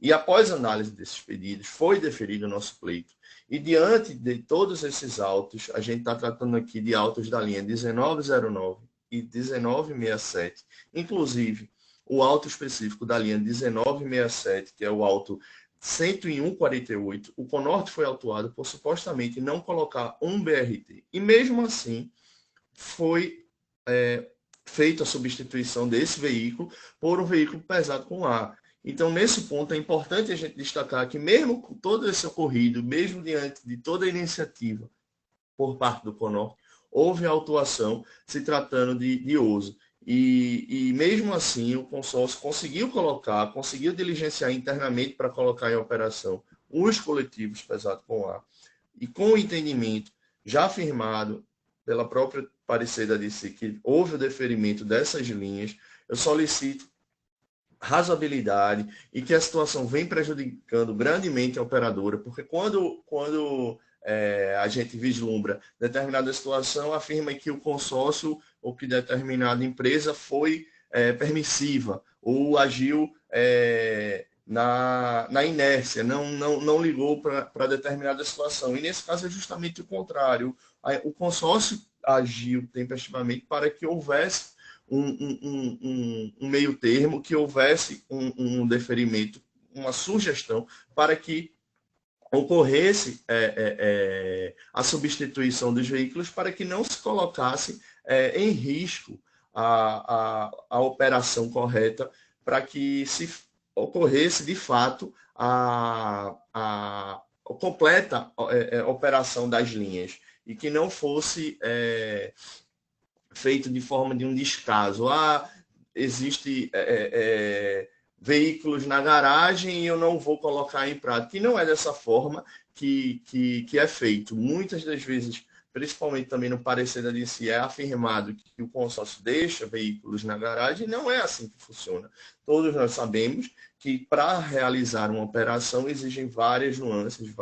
E após análise desses pedidos, foi deferido o nosso pleito. E diante de todos esses autos, a gente está tratando aqui de autos da linha 1909 e 1967, inclusive o auto específico da linha 1967, que é o auto 10148, o Conorte foi autuado por supostamente não colocar um BRT. E mesmo assim, foi feita a substituição desse veículo por um veículo pesado com ar. Então, nesse ponto, é importante a gente destacar que mesmo com todo esse ocorrido, mesmo diante de toda a iniciativa por parte do Conorte, houve autuação se tratando de uso. E mesmo assim, o consórcio conseguiu diligenciar internamente para colocar em operação os coletivos pesados com ar. E com o entendimento já afirmado pela própria parecer da DC que houve o deferimento dessas linhas, eu solicito razoabilidade e que a situação vem prejudicando grandemente a operadora, porque quando a gente vislumbra determinada situação, afirma que o consórcio ou que determinada empresa foi permissiva ou agiu na inércia, não ligou para determinada situação. E nesse caso é justamente o contrário. O consórcio agiu tempestivamente para que houvesse um meio termo, que houvesse um deferimento, uma sugestão para que ocorresse a substituição dos veículos para que não se colocasse em risco a operação correta, para que se ocorresse, de fato, a completa operação das linhas e que não fosse feito de forma de um descaso. Existe veículos na garagem e eu não vou colocar em prática. E não é dessa forma que é feito. Muitas das vezes, principalmente também no parecer da DC, é afirmado que o consórcio deixa veículos na garagem. Não é assim que funciona. Todos nós sabemos que para realizar uma operação exigem várias nuances,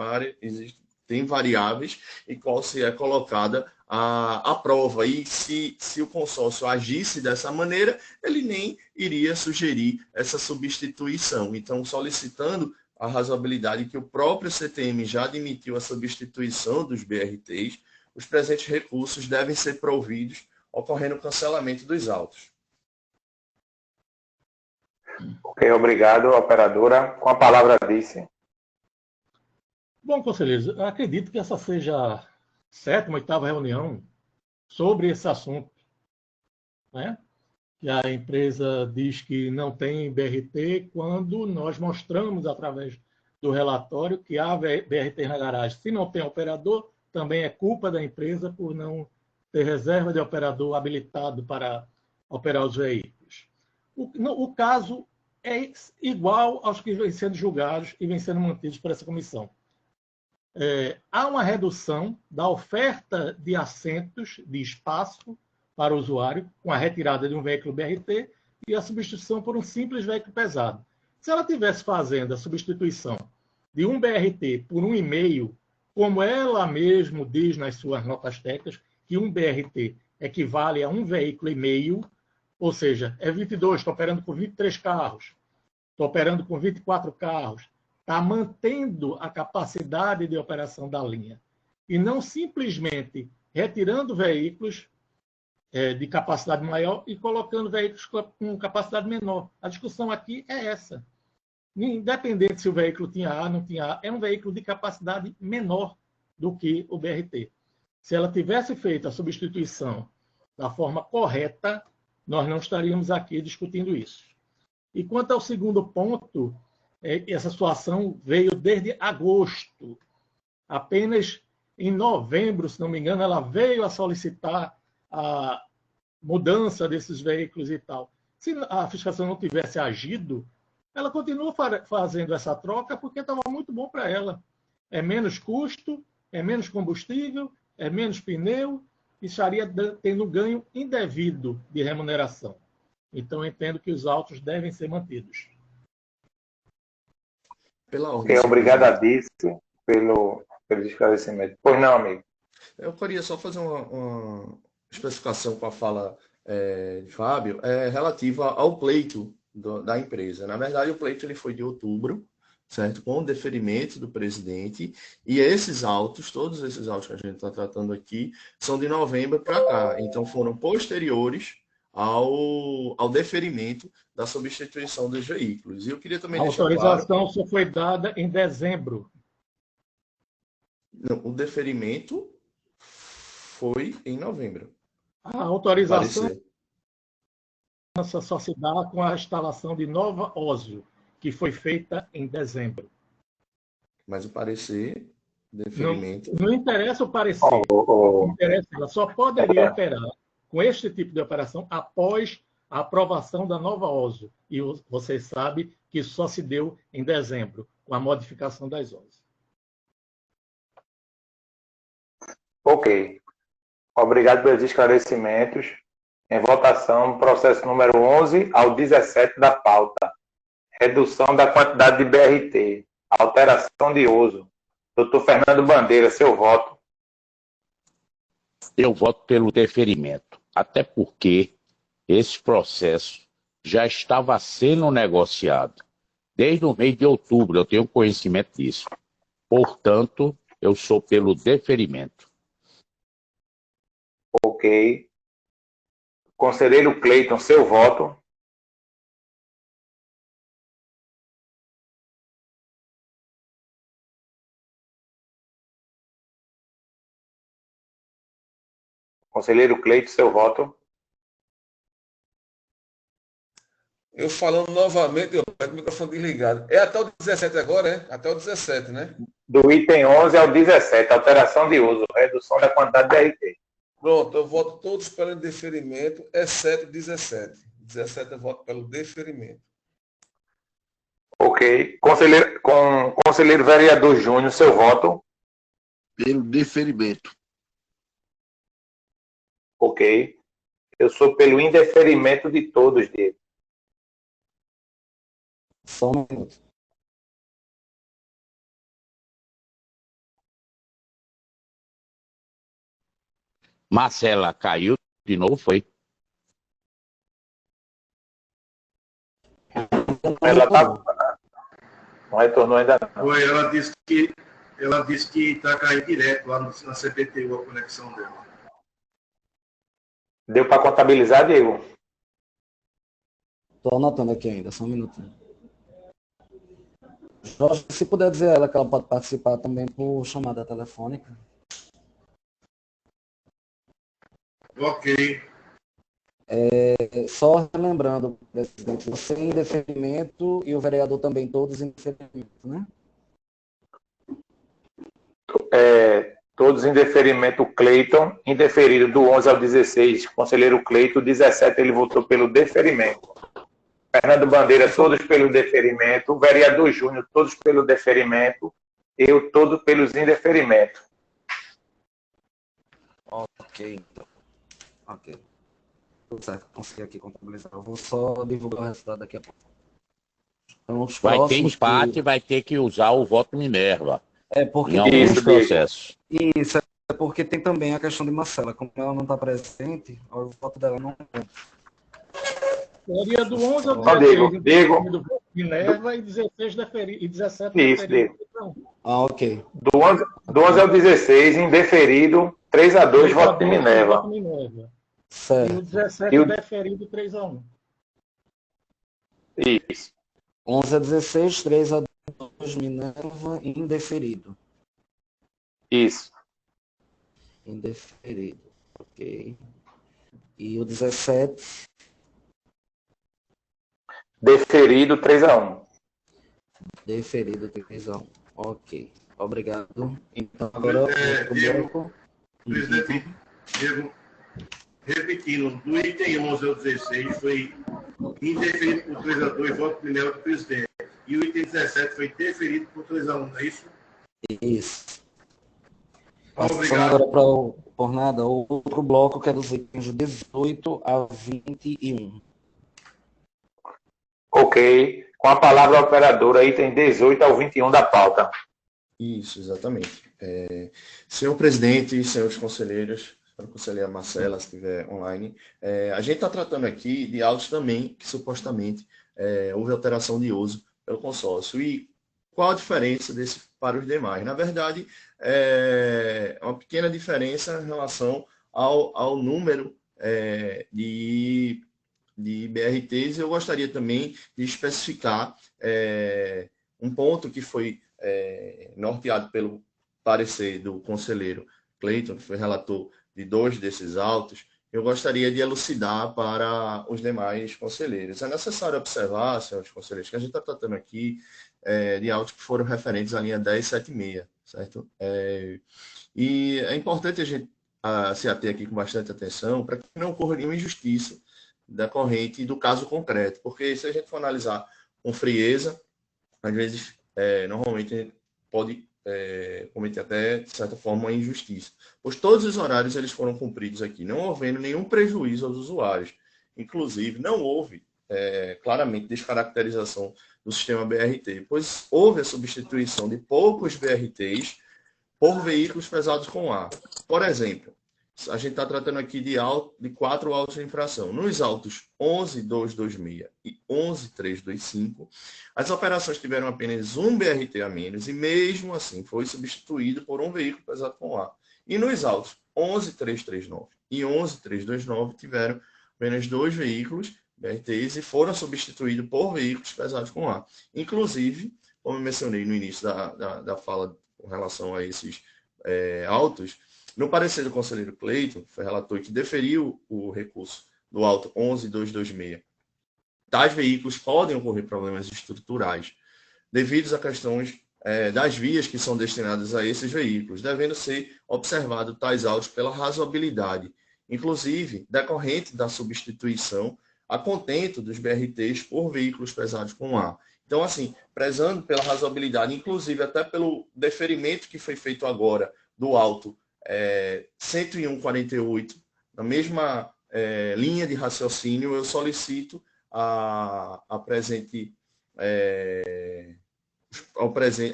tem variáveis e qual se é colocada a prova. E se o consórcio agisse dessa maneira, ele nem iria sugerir essa substituição. Então, solicitando a razoabilidade que o próprio CTM já admitiu a substituição dos BRTs, os presentes recursos devem ser providos, ocorrendo o cancelamento dos autos. Ok, obrigado, operadora. Com a palavra, Dice. Bom, conselheiros, eu acredito que essa seja a 7ª, 8ª reunião sobre esse assunto, né? Que a empresa diz que não tem BRT quando nós mostramos através do relatório que há BRT na garagem. Se não tem operador, também é culpa da empresa por não ter reserva de operador habilitado para operar os veículos. O caso é igual aos que vêm sendo julgados e vêm sendo mantidos por essa comissão. Há uma redução da oferta de assentos, de espaço para o usuário, com a retirada de um veículo BRT e a substituição por um simples veículo pesado. Se ela estivesse fazendo a substituição de um BRT por um e-mail, como ela mesmo diz nas suas notas técnicas, que um BRT equivale a um veículo e meio, ou seja, é 22, estou operando com 23 carros, estou operando com 24 carros, está mantendo a capacidade de operação da linha. E não simplesmente retirando veículos de capacidade maior e colocando veículos com capacidade menor. A discussão aqui é essa. Independente se o veículo tinha A, não tinha A, é um veículo de capacidade menor do que o BRT. Se ela tivesse feito a substituição da forma correta, nós não estaríamos aqui discutindo isso. E quanto ao segundo ponto, essa situação veio desde agosto. Apenas em novembro, se não me engano, ela veio a solicitar a mudança desses veículos e tal. Se a fiscalização não tivesse agido, ela continua fazendo essa troca porque estava muito bom para ela. É menos custo, é menos combustível, é menos pneu, e estaria tendo um ganho indevido de remuneração. Então, eu entendo que os autos devem ser mantidos. Obrigadíssimo pelo esclarecimento. Pois não, amigo. Eu queria só fazer uma especificação com a fala de Fábio, relativa ao pleito da empresa. Na verdade, o pleito ele foi de outubro, certo? Com o deferimento do presidente, e esses autos, todos esses autos que a gente está tratando aqui, são de novembro para cá. Então, foram posteriores ao deferimento da substituição dos veículos. E eu queria também deixar claro... A autorização só foi dada em dezembro. Não, o deferimento foi em novembro. A autorização só se dá com a instalação de Nova Ósio, que foi feita em dezembro. Mas o parecer, deferimento... Não interessa o parecer. Não interessa, ela só poderia operar com este tipo de operação após a aprovação da Nova Ósio. E vocês sabem que isso só se deu em dezembro, com a modificação das OSIO. Ok. Obrigado pelos esclarecimentos. Em votação, processo número 11 ao 17 da pauta. Redução da quantidade de BRT. Alteração de uso. Doutor Fernando Bandeira, seu voto. Eu voto pelo deferimento, até porque esse processo já estava sendo negociado. Desde o mês de outubro, eu tenho conhecimento disso. Portanto, eu sou pelo deferimento. Ok. Conselheiro Cleiton, seu voto. Conselheiro Cleiton, seu voto. Eu falando novamente, eu pego o microfone desligado. É até o 17 agora, é? Até o 17, né? Do item 11 ao 17, alteração de uso, redução da quantidade de BRT. Pronto, eu voto todos pelo deferimento, exceto 17. 17 eu voto pelo deferimento. Ok. Conselheiro vereador Júnior, seu voto. Pelo deferimento. Ok. Eu sou pelo indeferimento de todos, Diego. Só um minuto. Marcela caiu de novo, foi? Ela não retornou ainda não. Foi, ela disse que está caindo direto lá na CPTU a conexão dela. Deu para contabilizar, Diego? Estou anotando aqui ainda, só um minutinho. Jorge, se puder dizer a ela que ela pode participar também por chamada telefônica. Ok. Só relembrando, presidente, você em deferimento e o vereador também, todos em deferimento, né? Todos em deferimento, Cleiton. Indeferido do 11 ao 16, conselheiro Cleiton. 17, ele votou pelo deferimento. Fernando Bandeira, todos pelo deferimento. Vereador Júnior, todos pelo deferimento. Eu, todos pelos indeferimentos. Ok, então. Ok. Tudo certo, consegui aqui contabilizar. Eu vou só divulgar o resultado daqui a pouco. Então, os Vai ter próximos empate, vai ter que usar o voto Minerva. É porque em alguns processos. Isso, é porque tem também a questão de Marcela. Como ela não está presente, o voto dela não conta. Seria do 11 ao Ó, 16, Diego. do voto Minerva e 16 deferido, e 17 Isso, deferido. Ah, ok. Do 11 ao 16, indeferido, 3-2, voto de Minerva. Voto Minerva. E o Certo. 17 E o- deferido 3-1. Isso. 11 a 16, 3 a 2, Minerva, indeferido. Isso. Indeferido. Ok. E o 17, Deferido, 3-1. deferido, 3 a 1. Ok. Obrigado. Então, agora, outro Diego, bloco. presidente, Diego, repetindo, do item 11 ao 16 foi indeferido por 3-2, voto Minerva do presidente. E o item 17 foi deferido por 3-1, não é isso? Isso. Passando Obrigado. agora para por nada, o outro bloco que é dos itens de 18 a 21. Ok. Com a palavra a operadora, item 18 ao 21 da pauta. Isso, exatamente. Senhor presidente, senhores conselheiros, a conselheira Marcela, se estiver online, a gente está tratando aqui de autos também que supostamente houve alteração de uso pelo consórcio. E qual a diferença desse para os demais? Na verdade, é uma pequena diferença em relação ao número de BRTs. Eu gostaria também de especificar um ponto que foi norteado pelo parecer do conselheiro Cleiton, que foi relator de 2 desses autos. Eu gostaria de elucidar para os demais conselheiros. É necessário observar, senhores conselheiros, que a gente está tratando aqui de autos que foram referentes à linha 1076, certo? E é importante a gente se ater aqui com bastante atenção para que não ocorra nenhuma injustiça decorrente do caso concreto, porque se a gente for analisar com frieza, às vezes, normalmente, a gente pode cometer até, de certa forma, uma injustiça. Pois todos os horários eles foram cumpridos aqui, não havendo nenhum prejuízo aos usuários. Inclusive, não houve, claramente, descaracterização do sistema BRT, pois houve a substituição de poucos BRTs por veículos pesados com ar. Por exemplo, a gente está tratando aqui de 4 autos de infração. Nos autos 11.226 e 11.325, as operações tiveram apenas um BRT a menos e, mesmo assim, foi substituído por um veículo pesado com ar. E nos autos 11.339 e 11.329 tiveram apenas 2 veículos BRTs e foram substituídos por veículos pesados com ar. Inclusive, como eu mencionei no início da fala com relação a esses autos, no parecer do conselheiro Cleiton, foi relator que deferiu o recurso do auto 11.226, tais veículos podem ocorrer problemas estruturais devido a questões das vias que são destinadas a esses veículos, devendo ser observado tais autos pela razoabilidade, inclusive decorrente da substituição a contento dos BRTs por veículos pesados com ar. Então, assim, prezando pela razoabilidade, inclusive até pelo deferimento que foi feito agora do auto 101.48, na mesma linha de raciocínio, eu solicito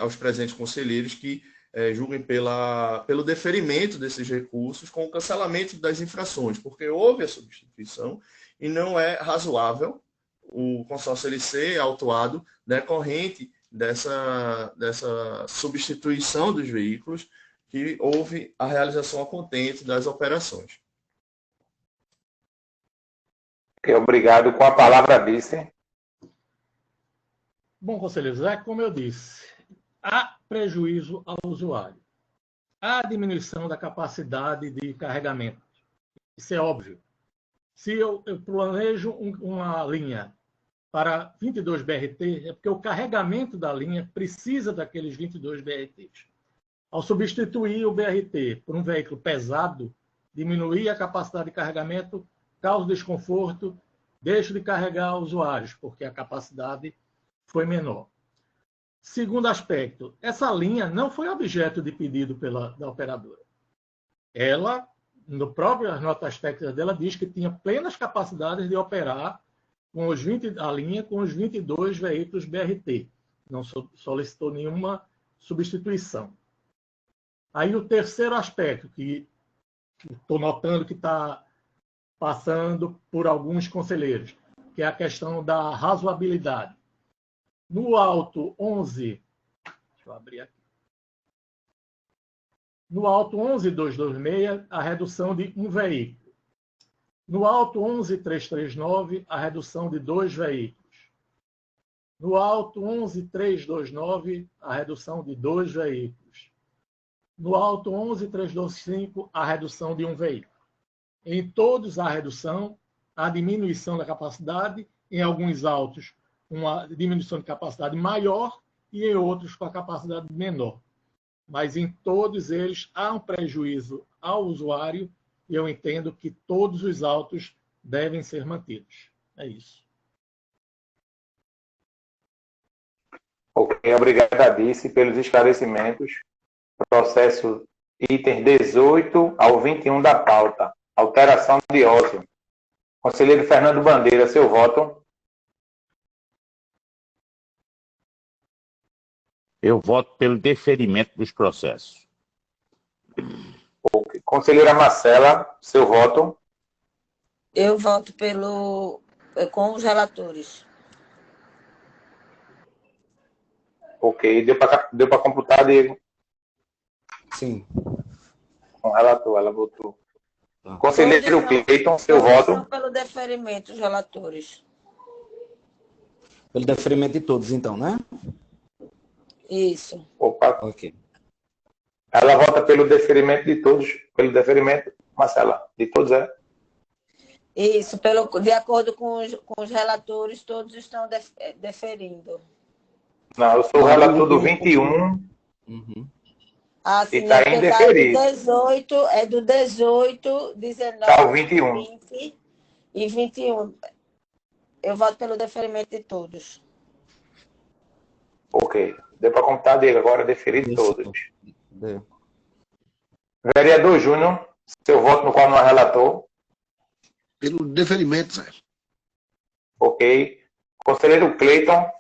aos presentes conselheiros que julguem pelo deferimento desses recursos com o cancelamento das infrações, porque houve a substituição e não é razoável o consórcio ele ser autuado decorrente dessa substituição dos veículos que houve a realização a contento das operações. Obrigado. Com a palavra, vice. Bom, conselheiros, como eu disse, há prejuízo ao usuário. Há diminuição da capacidade de carregamento. Isso é óbvio. Se eu planejo uma linha para 22 BRT, é porque o carregamento da linha precisa daqueles 22 BRTs. Ao substituir o BRT por um veículo pesado, diminuir a capacidade de carregamento, causa desconforto, deixa de carregar usuários, porque a capacidade foi menor. Segundo aspecto, essa linha não foi objeto de pedido da operadora. Ela, no próprio notas técnicas dela, diz que tinha plenas capacidades de operar com a linha com os 22 veículos BRT. Não solicitou nenhuma substituição. Aí o terceiro aspecto, que estou notando que está passando por alguns conselheiros, que é a questão da razoabilidade. No auto 11, deixa eu abrir aqui. No auto 11.226, a redução de um veículo. No auto 11.339, a redução de 2 veículos. No auto 11.329, a redução de 2 veículos. No auto 11.325, a redução de um veículo. Em todos a redução, a diminuição da capacidade, em alguns autos uma diminuição de capacidade maior e em outros com a capacidade menor. Mas em todos eles há um prejuízo ao usuário e eu entendo que todos os autos devem ser mantidos. É isso. Ok, obrigado, Adice, pelos esclarecimentos. Processo item 18 ao 21 da pauta. Alteração de ócio. Conselheiro Fernando Bandeira, seu voto. Eu voto pelo deferimento dos processos. Ok. Conselheira Marcela, seu voto. Eu voto com os relatores. Ok, deu para computar, Diego? Sim. Com o relator, ela votou. Conselheiro Cleiton, seu voto. Pelo deferimento, os relatores. Pelo deferimento de todos, então, né? Isso. Opa. Ok. Ela vota pelo deferimento de todos. Pelo deferimento, Marcela, de todos, é? Isso, de acordo com os relatores, todos estão deferindo. Não, eu sou o relator do 21. Uhum. Ah, sim, e está indeferido. É do 18, 19, tá o 21. 20 e 21. Eu voto pelo deferimento de todos. Ok. Deu para computar, Diego. Agora deferido todos. Deu. Vereador Júnior, seu voto no qual não é relator. Pelo deferimento, Zé. Ok. Conselheiro Cleiton,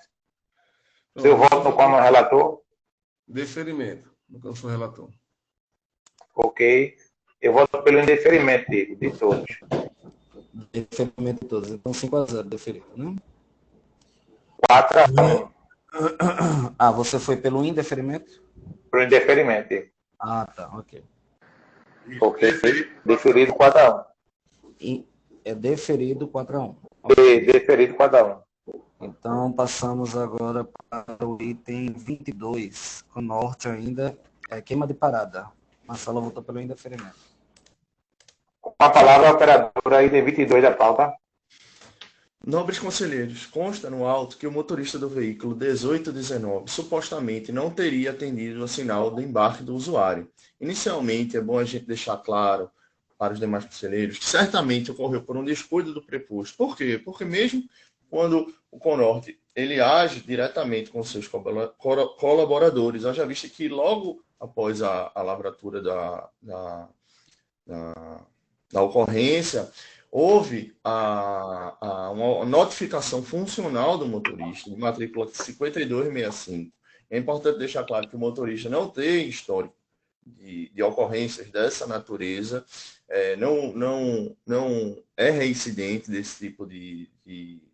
seu voto no qual não é relator. Deferimento, no qual eu sou relator. Ok. Eu voto pelo indeferimento, Diego, de todos. Deferimento de todos. Então, 5-0, deferido, né? 4-1. Ah, você foi pelo indeferimento? Pelo indeferimento, Diego. Ah, tá, ok. Ok. Deferido 4-1. É deferido 4-1. Deferido 4-1. Então, passamos agora para o item 22. O norte ainda é queima de parada. Marcelo votou pelo indeferimento. Com a palavra, a operadora, item 22 da pauta. Nobres conselheiros, consta no auto que o motorista do veículo 1819 supostamente não teria atendido ao sinal do embarque do usuário. Inicialmente, é bom a gente deixar claro para os demais conselheiros que certamente ocorreu por um descuido do preposto. Por quê? Porque mesmo quando o Conorte ele age diretamente com seus colaboradores, haja vista que logo após a lavratura da ocorrência, houve uma notificação funcional do motorista, de matrícula 5265. É importante deixar claro que o motorista não tem histórico de ocorrências dessa natureza, não é reincidente desse tipo de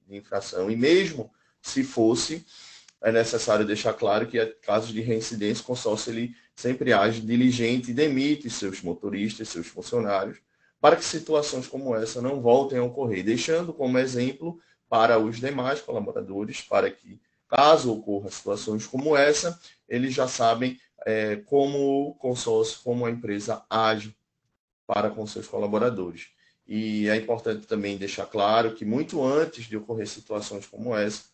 infração, e mesmo se fosse, é necessário deixar claro que, em casos de reincidência, o consórcio ele sempre age diligente e demite seus motoristas, seus funcionários, para que situações como essa não voltem a ocorrer, deixando como exemplo para os demais colaboradores, para que, caso ocorra situações como essa, eles já sabem como o consórcio, como a empresa age para com seus colaboradores. E é importante também deixar claro que, muito antes de ocorrer situações como essa,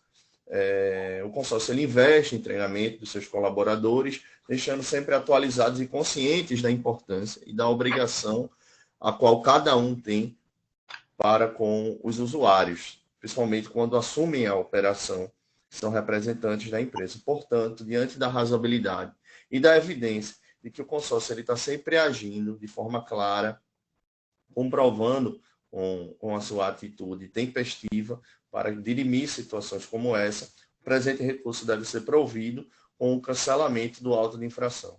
o consórcio ele investe em treinamento dos seus colaboradores, deixando sempre atualizados e conscientes da importância e da obrigação a qual cada um tem para com os usuários, principalmente quando assumem a operação, que são representantes da empresa. Portanto, diante da razoabilidade e da evidência de que o consórcio está sempre agindo de forma clara, comprovando com a sua atitude tempestiva para dirimir situações como essa, o presente recurso deve ser provido com o cancelamento do auto de infração.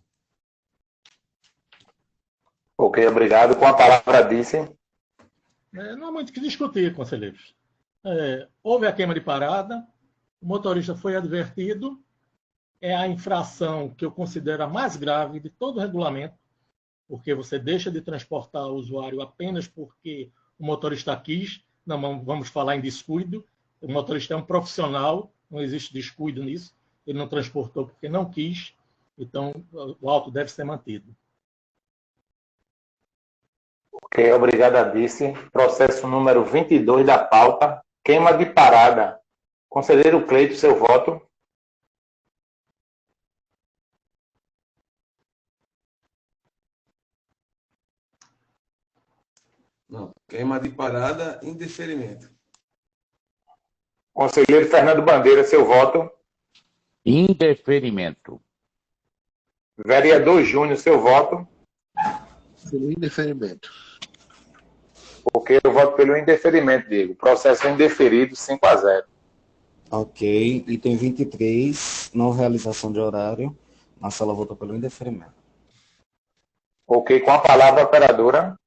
Ok, obrigado. Com a palavra, disse. Não há muito o que discutir, conselheiros. Houve a queima de parada, o motorista foi advertido, é a infração que eu considero a mais grave de todo o regulamento, porque você deixa de transportar o usuário apenas porque o motorista quis, não vamos falar em descuido, o motorista é um profissional, não existe descuido nisso, ele não transportou porque não quis, então o auto deve ser mantido. Ok, obrigado, Adice. Processo número 22 da pauta, queima de parada. Conselheiro Cleito, seu voto. Não, queima de parada, indeferimento. Conselheiro Fernando Bandeira, seu voto. Indeferimento. Vereador Júnior, seu voto. Pelo indeferimento. Ok, eu voto pelo indeferimento, Diego. Processo indeferido, 5-0. Ok. Item 23, não realização de horário. Marcela votou pelo indeferimento. Ok, com a palavra, operadora.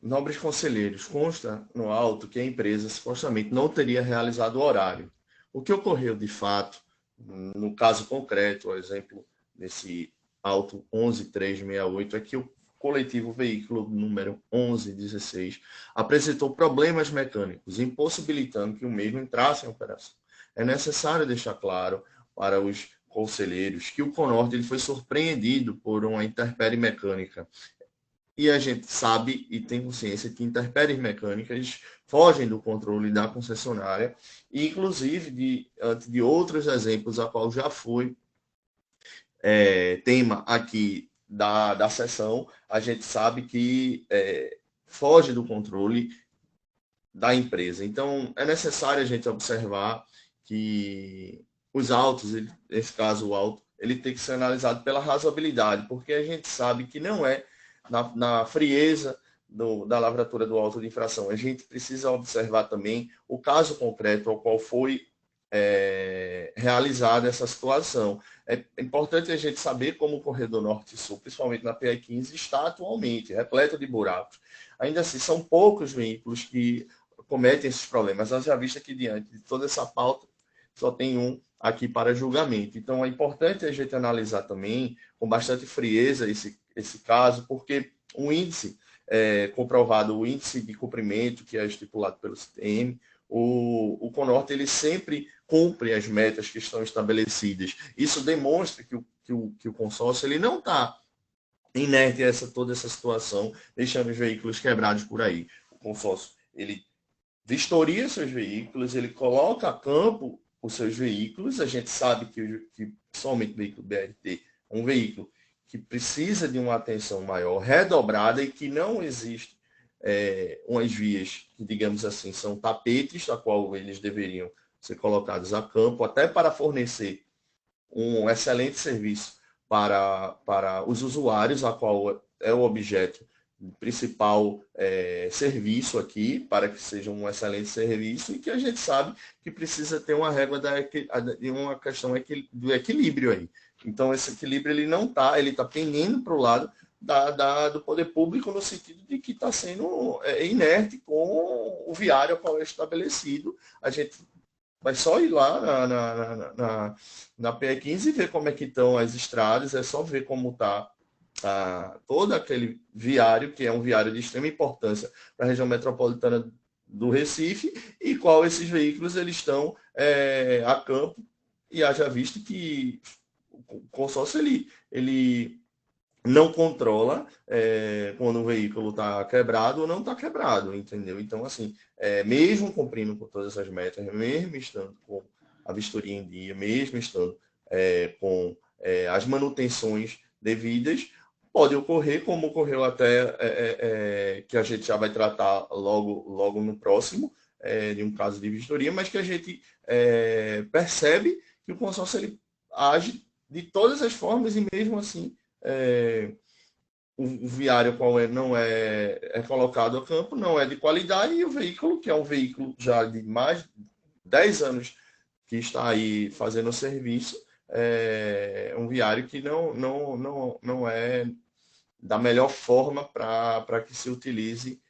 Nobres conselheiros, consta no auto que a empresa supostamente não teria realizado o horário. O que ocorreu de fato, no caso concreto, o exemplo desse auto 11368, é que o coletivo veículo número 1116 apresentou problemas mecânicos, impossibilitando que o mesmo entrasse em operação. É necessário deixar claro para os conselheiros que o Conorte ele foi surpreendido por uma intempérie mecânica. E a gente sabe e tem consciência que intempéries mecânicas fogem do controle da concessionária, e inclusive de outros exemplos, a qual já foi tema aqui da sessão, a gente sabe que foge do controle da empresa. Então, é necessário a gente observar que os autos, nesse caso o auto, ele tem que ser analisado pela razoabilidade, porque a gente sabe que não é na frieza da lavratura do auto de infração. A gente precisa observar também o caso concreto ao qual foi realizada essa situação. É importante a gente saber como o corredor norte e sul, principalmente na PE 15, está atualmente, repleto de buracos. Ainda assim, são poucos veículos que cometem esses problemas. Nós já vimos que diante de toda essa pauta, só tem um aqui para julgamento. Então, é importante a gente analisar também, com bastante frieza, esse caso, porque o índice comprovado, o índice de cumprimento, que é estipulado pelo CTM, o Conorte ele sempre cumpre as metas que estão estabelecidas. Isso demonstra que o consórcio ele não está inerte a toda essa situação, deixando os veículos quebrados por aí. O consórcio ele vistoria seus veículos, ele coloca a campo os seus veículos. A gente sabe que somente o veículo BRT é um veículo que precisa de uma atenção maior, redobrada, e que não existe umas vias que, digamos assim, são tapetes, a qual eles deveriam ser colocados a campo, até para fornecer um excelente serviço para os usuários, a qual é o objeto principal serviço aqui, para que seja um excelente serviço, e que a gente sabe que precisa ter uma régua de uma questão do equilíbrio aí. Então, esse equilíbrio ele não está, ele está pendendo para o lado do poder público, no sentido de que está sendo inerte com o viário ao qual é estabelecido. A gente vai só ir lá na PE 15 e ver como é que estão as estradas, é só ver como está todo aquele viário, que é um viário de extrema importância para a região metropolitana do Recife, e qual esses veículos eles estão a campo, e haja visto que o consórcio ele não controla quando o veículo está quebrado ou não está quebrado, entendeu? Então, assim, mesmo cumprindo com todas essas metas, mesmo estando com a vistoria em dia, mesmo estando com as manutenções devidas, pode ocorrer, como ocorreu até, que a gente já vai tratar logo no próximo, de um caso de vistoria, mas que a gente percebe que o consórcio ele age de todas as formas e mesmo assim o viário qual não é colocado a campo não é de qualidade e o veículo, que é um veículo já de mais de 10 anos que está aí fazendo o serviço, um viário que não é da melhor forma para que se utilize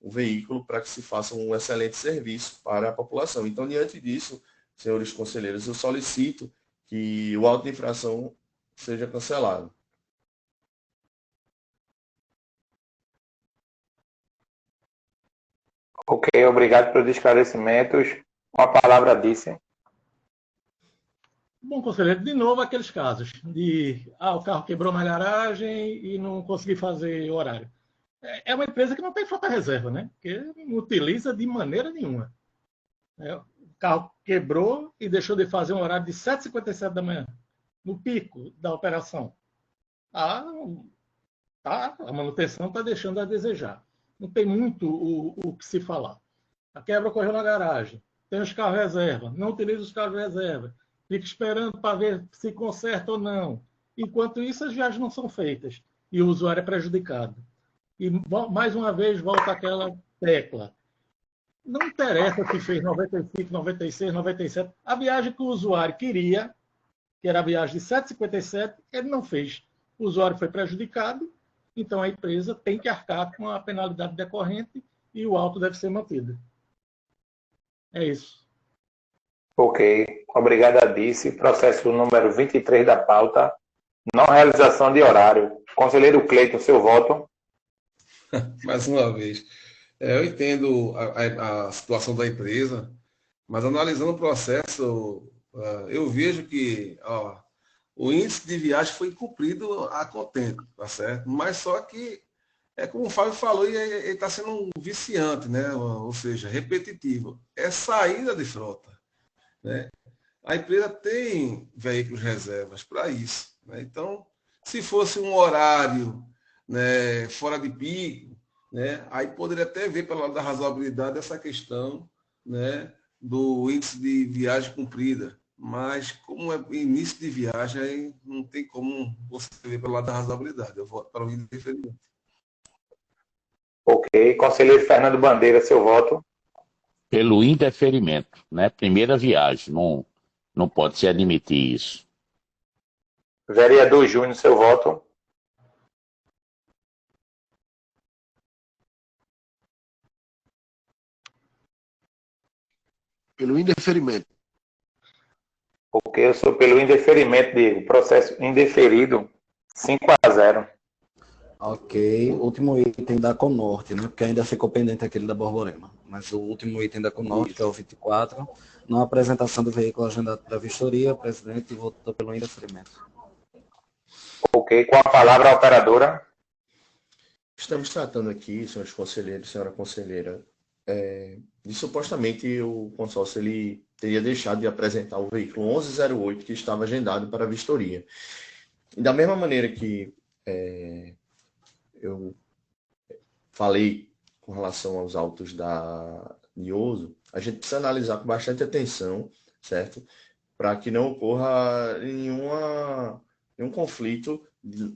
o veículo, para que se faça um excelente serviço para a população. Então, diante disso, senhores conselheiros, eu solicito que o auto de infração seja cancelado. Ok, obrigado pelos esclarecimentos. Com a palavra, Disse. Bom, conselheiro, de novo aqueles casos de o carro quebrou na garagem e não consegui fazer horário. É uma empresa que não tem frota reserva, né? Porque não utiliza de maneira nenhuma. O carro quebrou e deixou de fazer um horário de 7h57 da manhã, no pico da operação. A manutenção está deixando a desejar. Não tem muito o que se falar. A quebra ocorreu na garagem. Tem os carros reserva. Não utiliza os carros reserva. Fica esperando para ver se conserta ou não. Enquanto isso, as viagens não são feitas. E o usuário é prejudicado. E, mais uma vez, volta aquela tecla. Não interessa se fez 95, 96, 97. A viagem que o usuário queria, que era a viagem de 7h57, ele não fez. O usuário foi prejudicado, então a empresa tem que arcar com a penalidade decorrente e o auto deve ser mantido. É isso. Ok, obrigado, Adice. Processo número 23 da pauta, não realização de horário. Conselheiro Cleiton, seu voto. Mais uma vez. Eu entendo a situação da empresa, mas analisando o processo, eu vejo que o índice de viagem foi cumprido a contento, tá certo? Mas só que, como o Fábio falou, ele está sendo um viciante, né? Ou seja, repetitivo. É saída de frota, né? A empresa tem veículos reservas para isso, né? Então, se fosse um horário, né, fora de pico, né, aí poderia até ver pelo lado da razoabilidade essa questão, né, do índice de viagem cumprida. Mas, como é início de viagem, aí não tem como você ver pelo lado da razoabilidade. Eu voto para o indeferimento. Ok. Conselheiro Fernando Bandeira, seu voto. Pelo indeferimento, né? Primeira viagem, não pode se admitir isso. Vereador Júnior, seu voto. Pelo indeferimento. Ok, eu sou pelo indeferimento, Diego. Processo indeferido, 5-0. Ok, último item da Conorte, né? Porque ainda ficou pendente aquele da Borborema. Mas o último item da Conorte, que é o 24, não apresentação do veículo agendado para vistoria, o presidente votou pelo indeferimento. Ok, com a palavra a operadora. Estamos tratando aqui, senhores conselheiros, senhora conselheira, de supostamente o consórcio ele teria deixado de apresentar o veículo 1108 que estava agendado para a vistoria. E da mesma maneira que eu falei com relação aos autos da Nioso, a gente precisa analisar com bastante atenção, certo? Para que não ocorra nenhum conflito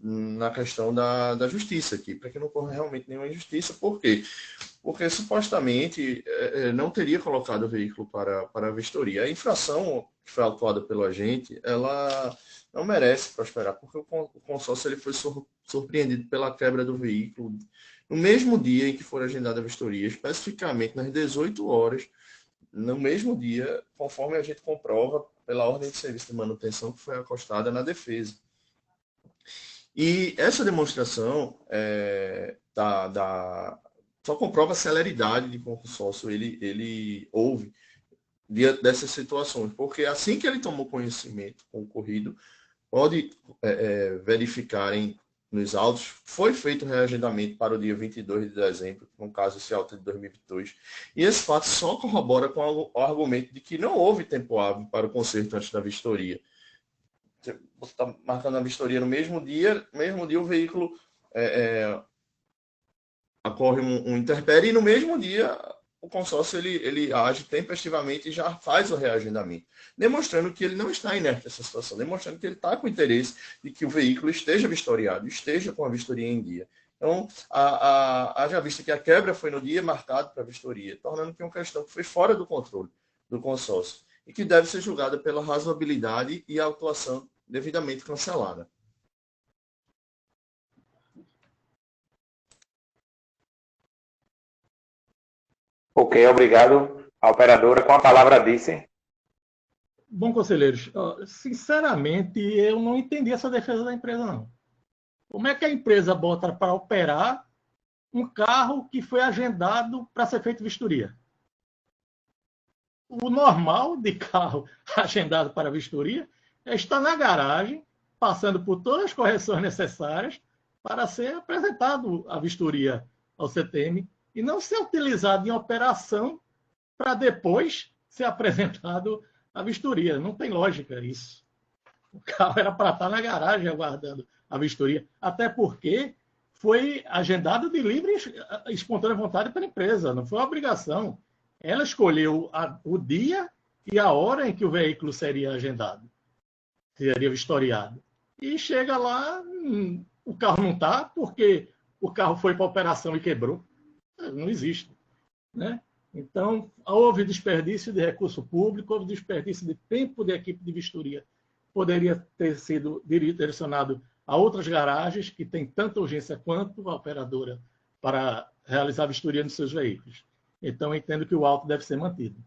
na questão da justiça aqui, para que não ocorra realmente nenhuma injustiça. Por quê? Porque supostamente não teria colocado o veículo para a vistoria. A infração que foi autuada pelo agente, ela não merece prosperar, porque o consórcio ele foi surpreendido pela quebra do veículo no mesmo dia em que for agendada a vistoria, especificamente nas 18 horas, no mesmo dia, conforme a gente comprova pela ordem de serviço de manutenção que foi acostada na defesa. E essa demonstração só comprova a celeridade de consórcio ele houve diante dessas situações, porque assim que ele tomou conhecimento com o ocorrido, pode verificarem nos autos, foi feito o reagendamento para o dia 22 de dezembro, no caso esse auto de 2022, e esse fato só corrobora com o argumento de que não houve tempo hábil para o conserto antes da vistoria. Você está marcando a vistoria no mesmo dia o veículo ocorre um interpere e no mesmo dia o consórcio ele age tempestivamente e já faz o reagendamento, demonstrando que ele não está inerte nessa situação, demonstrando que ele está com interesse de que o veículo esteja vistoriado, esteja com a vistoria em dia. Então, haja vista que a quebra foi no dia marcado para a vistoria, tornando que uma questão que foi fora do controle do consórcio e que deve ser julgada pela razoabilidade e a autuação devidamente cancelada. Ok, obrigado. A operadora, com a palavra, disse. Bom, conselheiros, sinceramente, eu não entendi essa defesa da empresa, não. Como é que a empresa bota para operar um carro que foi agendado para ser feito vistoria? O normal de carro agendado para vistoria é estar na garagem, passando por todas as correções necessárias para ser apresentado a vistoria ao CTM e não ser utilizado em operação para depois ser apresentado a vistoria. Não tem lógica isso. O carro era para estar na garagem aguardando a vistoria, até porque foi agendado de livre e espontânea vontade pela empresa, não foi uma obrigação. Ela escolheu o dia e a hora em que o veículo seria agendado, seria vistoriado. E chega lá, o carro não está, porque o carro foi para a operação e quebrou. Não existe. Né? Então, houve desperdício de recurso público, houve desperdício de tempo de equipe de vistoria. Poderia ter sido direcionado a outras garagens que têm tanta urgência quanto a operadora para realizar a vistoria nos seus veículos. Então, entendo que o auto deve ser mantido.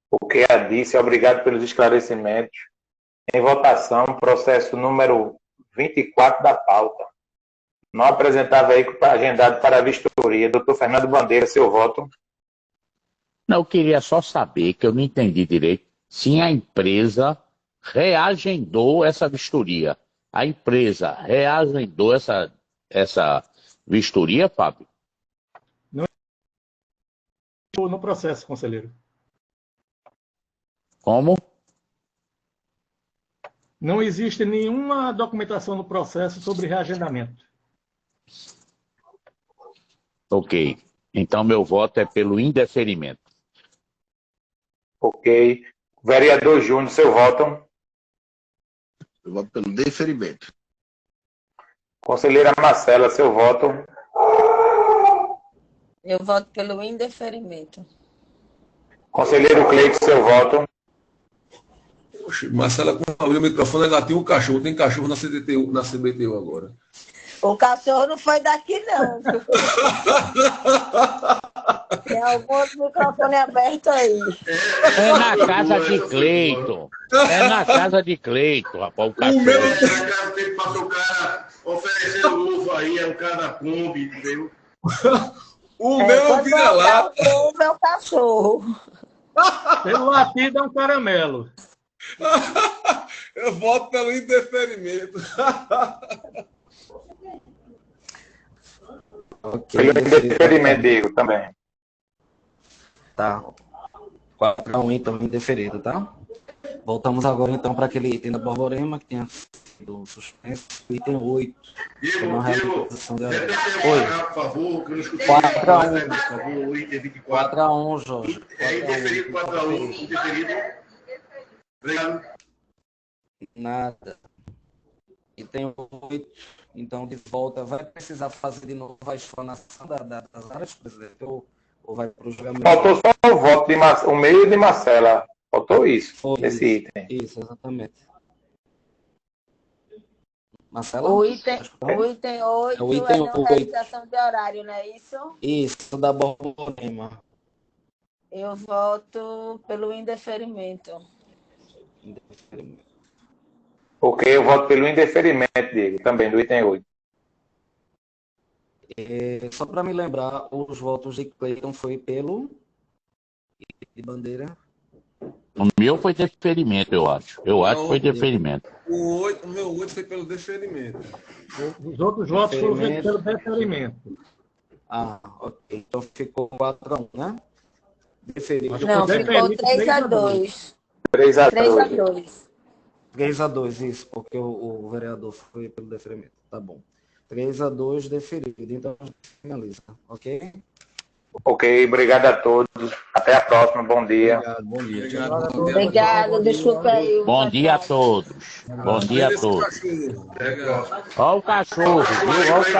Ok, Adice, obrigado pelos esclarecimentos. Em votação, processo número 24 da pauta. Não apresentar veículo agendado para a vistoria. Doutor Fernando Bandeira, seu voto. Não, eu queria só saber, que eu não entendi direito, se a empresa reagendou essa vistoria. A empresa reagendou essa vistoria, Fábio? No processo, conselheiro. Como? Não existe nenhuma documentação no processo sobre reagendamento. Ok. Então, meu voto é pelo indeferimento. Ok. Vereador Júnior, seu voto. Eu voto pelo deferimento. Conselheira Marcela, seu voto. Eu voto pelo indeferimento. Conselheiro Cleito, seu voto. Poxa, Marcela, quando abriu o microfone, ela tinha um cachorro. Tem cachorro na CBTU agora. O cachorro não foi daqui, não. Tem algum outro microfone aberto aí. É na casa de Cleiton. É na casa de Cleiton, rapaz, o cachorro. Tem que passar o cara oferecendo uva aí, é o cara da Kombi, entendeu? O meu vira lá. O meu cachorro. Pelo latido é um caramelo. Eu voto pelo indeferimento. Okay. Pelo indeferimento, digo, também. Tá. 4-1, então, indeferido, tá? Voltamos agora, então, para aquele item da Borborema, que tinha sido suspenso. Item 8. Diego, por favor, que eu não escutei. 4-1. Por favor, item 24. 4-1, Jorge. É indeferido, 4-1, indeferido. Obrigado. Nada. Item 8. Então, de volta, vai precisar fazer de novo a explanação das áreas, presidente? Ou vai para o julgamento? Faltou só o voto o meio de Marcela. Faltou isso, esse item. Isso, exatamente. Marcela? O item 8 é não realização de horário, não é isso? Isso, da Borborema. Eu voto pelo indeferimento. Ok, eu voto pelo indeferimento, Diego, também, do item 8. Só para me lembrar, os votos de Cleiton foi pelo de Bandeira. O meu foi deferimento, eu acho. Eu acho que foi deferimento. O meu 8 foi pelo deferimento. Os outros votos foram feitos pelo deferimento. Ah, ok. Então ficou 4-1, né? Deferido. Não, ficou 3-2. 3-2. 3-2, isso, porque o vereador foi pelo deferimento. Tá bom. 3-2 deferido. Então, a gente finaliza, ok? Ok, obrigado a todos. Até a próxima. Bom dia. Obrigado, bom dia. Obrigada, desculpa aí. Bom dia a todos. Bom dia a todos. Olha o cachorro, viu? Olha o cachorro.